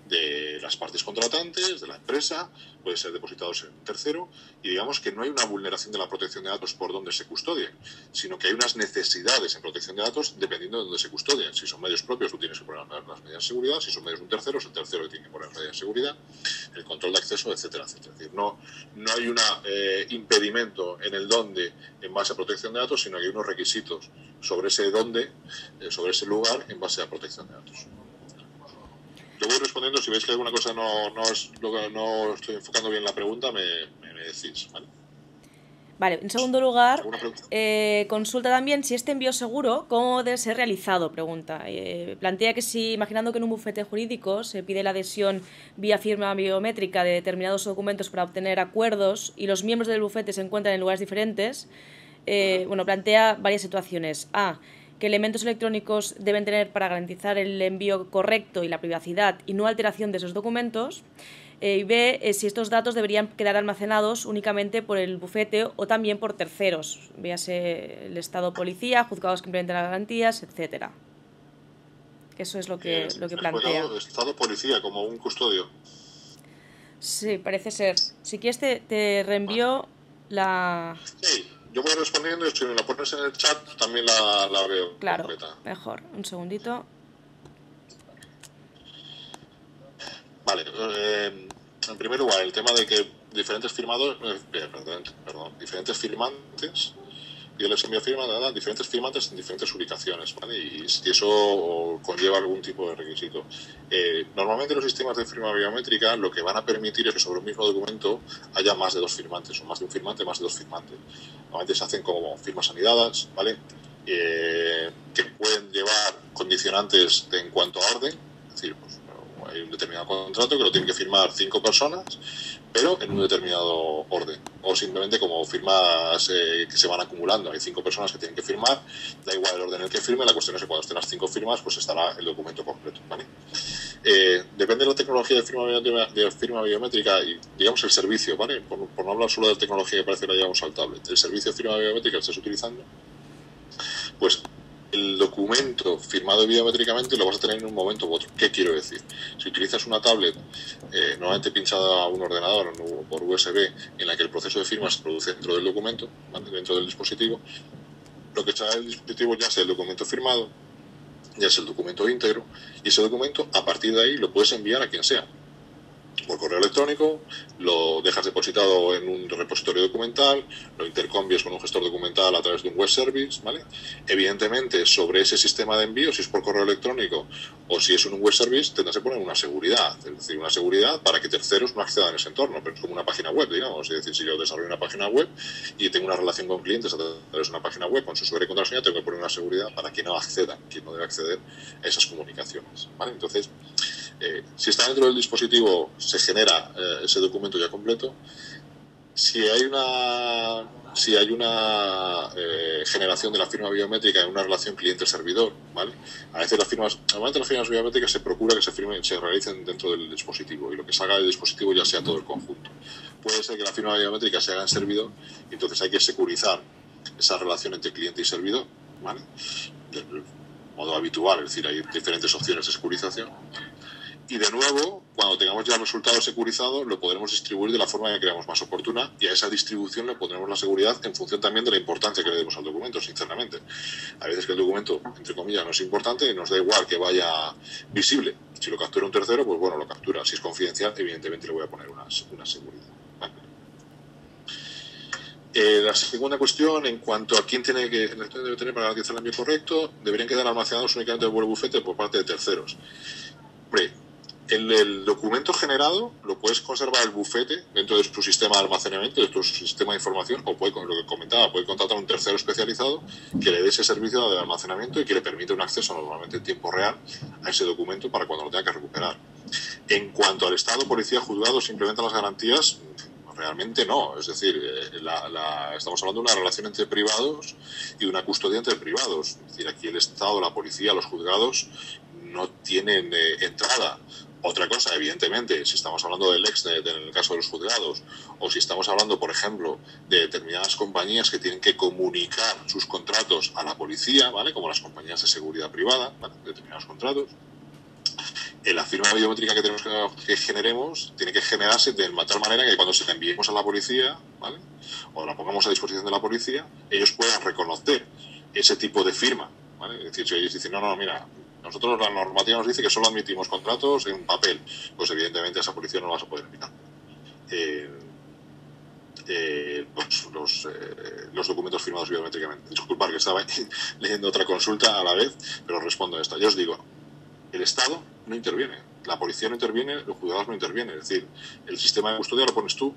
de las partes contratantes, de la empresa, pueden ser depositados en un tercero, y digamos que no hay una vulneración de la protección de datos por donde se custodien, sino que hay unas necesidades en protección de datos dependiendo de dónde se custodien. Si son medios propios, tú tienes que poner las medidas de seguridad; si son medios de un tercero, es el tercero que tiene que poner las medidas de seguridad, el control de acceso, etcétera, etcétera. Es decir, no hay un impedimento en el dónde en base a protección de datos, sino que hay unos requisitos sobre ese dónde, sobre ese lugar, en base a protección de datos. Yo voy respondiendo. Si veis que alguna cosa no estoy enfocando bien la pregunta, me decís, ¿vale? Vale, en segundo lugar, consulta también si este envío seguro, ¿cómo debe ser realizado? Pregunta. Plantea que si, imaginando que en un bufete jurídico se pide la adhesión vía firma biométrica de determinados documentos para obtener acuerdos y los miembros del bufete se encuentran en lugares diferentes, plantea varias situaciones. A, que elementos electrónicos deben tener para garantizar el envío correcto y la privacidad y no alteración de esos documentos. Y B, si estos datos deberían quedar almacenados únicamente por el bufete o también por terceros, véase el Estado, policía, juzgados que implementen las garantías, etcétera. Eso es lo que plantea. Estado, policía, como un custodio. Sí, parece ser. Si quieres te reenvío la... Sí. Yo voy respondiendo, y si me la pones en el chat también la veo. Claro, completa. Mejor. Un segundito. Vale. En primer lugar, el tema de que diferentes firmantes, yo les envío diferentes firmantes en diferentes ubicaciones, ¿vale? Y si eso conlleva algún tipo de requisito. Normalmente los sistemas de firma biométrica lo que van a permitir es que sobre un mismo documento haya más de dos firmantes, o más de un firmante, más de dos firmantes. Normalmente se hacen como firmas anidadas, ¿vale? Que pueden llevar condicionantes en cuanto a orden, es decir, pues, hay un determinado contrato que lo tienen que firmar 5 personas, pero en un determinado orden, o simplemente como firmas que se van acumulando. Hay 5 personas que tienen que firmar, da igual el orden en el que firme, la cuestión es que cuando estén las 5 firmas, pues estará el documento completo, ¿vale? Depende de la tecnología de firma biométrica y, digamos, el servicio, ¿vale? Por no hablar solo de tecnología que parece que la llevamos al tablet, el servicio de firma biométrica que estés utilizando, pues el documento firmado biométricamente lo vas a tener en un momento u otro. ¿Qué quiero decir? Si utilizas una tablet normalmente pinchada a un ordenador o por USB, en la que el proceso de firma se produce dentro del documento, ¿vale? Dentro del dispositivo, lo que está en el dispositivo ya sea el documento firmado, ya es el documento íntegro, y ese documento a partir de ahí lo puedes enviar a quien sea. Por correo electrónico, lo dejas depositado en un repositorio documental, lo intercambias con un gestor documental a través de un web service, ¿vale? Evidentemente, sobre ese sistema de envío, si es por correo electrónico o si es en un web service, tendrás que poner una seguridad, es decir, una seguridad para que terceros no accedan a ese entorno, pero es como una página web, digamos. Es decir, si yo desarrollo una página web y tengo una relación con clientes a través de una página web con su usuario y contraseña, tengo que poner una seguridad para que no accedan, quien no debe acceder a esas comunicaciones, ¿vale? Entonces, si está dentro del dispositivo, se genera ese documento ya completo. Si hay una generación de la firma biométrica en una relación cliente-servidor, ¿vale? A veces normalmente las firmas biométricas se procura que se realicen dentro del dispositivo y lo que salga del dispositivo ya sea todo el conjunto. Puede ser que la firma biométrica se haga en servidor y entonces hay que securizar esa relación entre cliente y servidor, ¿vale? Del modo habitual, es decir, hay diferentes opciones de securización. Y de nuevo, cuando tengamos ya el resultado securizado, lo podremos distribuir de la forma que creamos más oportuna, y a esa distribución le pondremos la seguridad en función también de la importancia que le demos al documento, sinceramente. A veces que el documento, entre comillas, no es importante y nos da igual que vaya visible. Si lo captura un tercero, pues bueno, lo captura. Si es confidencial, evidentemente le voy a poner una seguridad. ¿Vale? La segunda cuestión, en cuanto a quién debe tener para garantizar el envío correcto, deberían quedar almacenados únicamente en el bufete por parte de terceros. Hombre, el documento generado lo puedes conservar el bufete dentro de tu sistema de almacenamiento, de tu sistema de información, o puede, lo que comentaba, puede contratar a un tercero especializado que le dé ese servicio de almacenamiento y que le permite un acceso normalmente en tiempo real a ese documento para cuando lo tenga que recuperar. En cuanto al Estado, policía, juzgados, implementan las garantías, realmente no. Es decir, estamos hablando de una relación entre privados y una custodia entre privados. Es decir, aquí el Estado, la policía, los juzgados no tienen entrada. Otra cosa, evidentemente, si estamos hablando del Exnet en el caso de los juzgados, o si estamos hablando, por ejemplo, de determinadas compañías que tienen que comunicar sus contratos a la policía, ¿vale? Como las compañías de seguridad privada, ¿vale? Determinados contratos, la firma biométrica que tenemos que generemos tiene que generarse de tal manera que cuando se la enviemos a la policía, ¿vale? O la pongamos a disposición de la policía, ellos puedan reconocer ese tipo de firma, ¿vale? Es decir, si ellos dicen, no, mira, nosotros la normativa nos dice que solo admitimos contratos en papel, pues evidentemente a esa policía no la vas a poder enviar. Los documentos firmados biométricamente. Disculpad que estaba leyendo otra consulta a la vez, pero respondo a esta. Yo os digo, el Estado no interviene, la policía no interviene, los juzgados no intervienen. Es decir, el sistema de custodia lo pones tú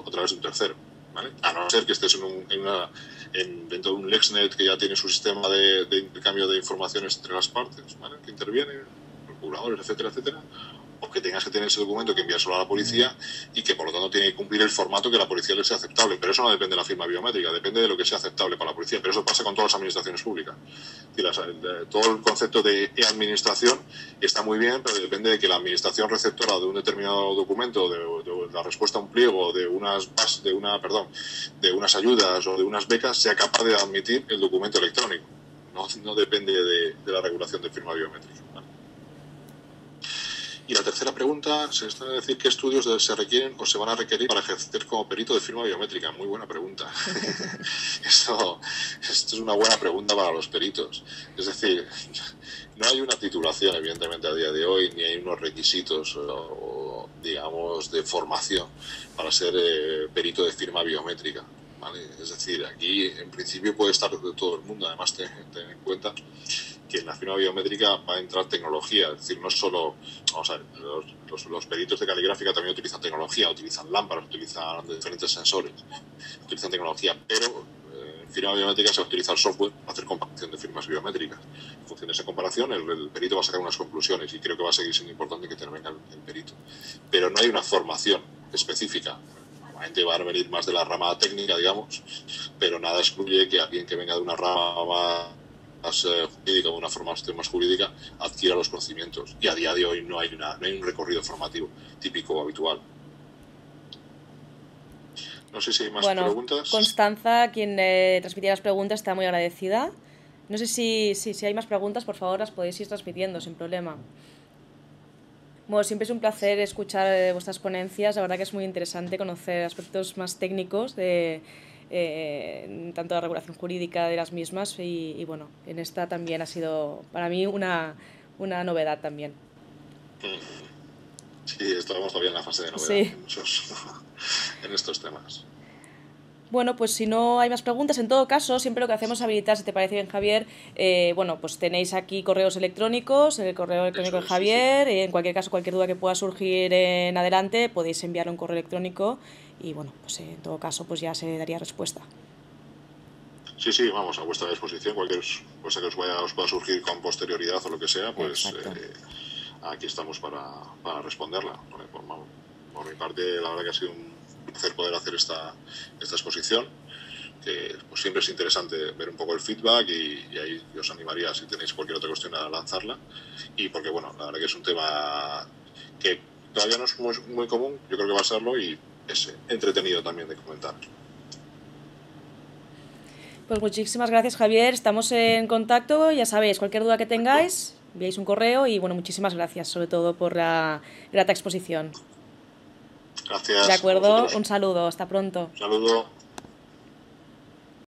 a través de un tercero, ¿vale? A no ser que estés dentro de un LexNet que ya tiene su sistema de intercambio de informaciones entre las partes, ¿vale? Que intervienen, procuradores, etcétera, etcétera. O que tengas que tener ese documento que enviárselo a la policía y que por lo tanto tiene que cumplir el formato que a la policía le sea aceptable. Pero eso no depende de la firma biométrica, depende de lo que sea aceptable para la policía. Pero eso pasa con todas las administraciones públicas. Todo el concepto de e-administración está muy bien, pero depende de que la administración receptora de un determinado documento, de la respuesta a un pliego, de unas ayudas o de unas becas, sea capaz de admitir el documento electrónico. No depende de la regulación de firma biométrica, ¿vale? Y la tercera pregunta, se está a decir qué estudios se requieren o se van a requerir para ejercer como perito de firma biométrica. Muy buena pregunta. Esto es una buena pregunta para los peritos. Es decir, no hay una titulación, evidentemente, a día de hoy, ni hay unos requisitos, digamos, de formación para ser perito de firma biométrica, ¿vale? Es decir, aquí en principio puede estar de todo el mundo. Además, ten en cuenta que en la firma biométrica va a entrar tecnología, es decir, no solo, vamos a ver, los peritos de caligráfica también utilizan tecnología, utilizan lámparas, utilizan diferentes sensores, utilizan tecnología, pero en firma biométrica se utiliza el software para hacer comparación de firmas biométricas. En función de esa comparación, el perito va a sacar unas conclusiones y creo que va a seguir siendo importante que intervenga el perito. Pero no hay una formación específica. Normalmente va a venir más de la rama técnica, digamos, pero nada excluye que alguien que venga de una rama más jurídica o una formación más jurídica adquiera los conocimientos, y a día de hoy no hay un recorrido formativo típico o habitual. No sé si hay más preguntas. Constanza, quien transmitía las preguntas, está muy agradecida. No sé si hay más preguntas, por favor las podéis ir transmitiendo sin problema. Bueno, siempre es un placer escuchar vuestras ponencias, la verdad que es muy interesante conocer aspectos más técnicos de tanto la regulación jurídica de las mismas y bueno, en esta también ha sido para mí una novedad también. Sí, estamos todavía en la fase de novedad, sí, en estos temas. Bueno, pues si no hay más preguntas, en todo caso, siempre lo que hacemos es habilitar, si te parece bien, Javier, bueno, pues tenéis aquí correos electrónicos, el correo electrónico de Javier, sí. En cualquier caso, cualquier duda que pueda surgir en adelante, podéis enviar un correo electrónico y, bueno, pues en todo caso, pues ya se daría respuesta. Sí, vamos, a vuestra disposición, cualquier cosa que os pueda surgir con posterioridad o lo que sea, pues aquí estamos para responderla. Por mi parte, la verdad que ha sido un placer poder hacer esta exposición, que pues siempre es interesante ver un poco el feedback y ahí os animaría, si tenéis cualquier otra cuestión, a lanzarla, y porque bueno, la verdad que es un tema que todavía no es muy común, yo creo que va a serlo y es entretenido también de comentar. Pues muchísimas gracias, Javier. Estamos en contacto. Ya sabéis, cualquier duda que tengáis, enviáis un correo y bueno, muchísimas gracias, sobre todo por la grata exposición. Gracias. De acuerdo, un saludo. Hasta pronto. Un saludo.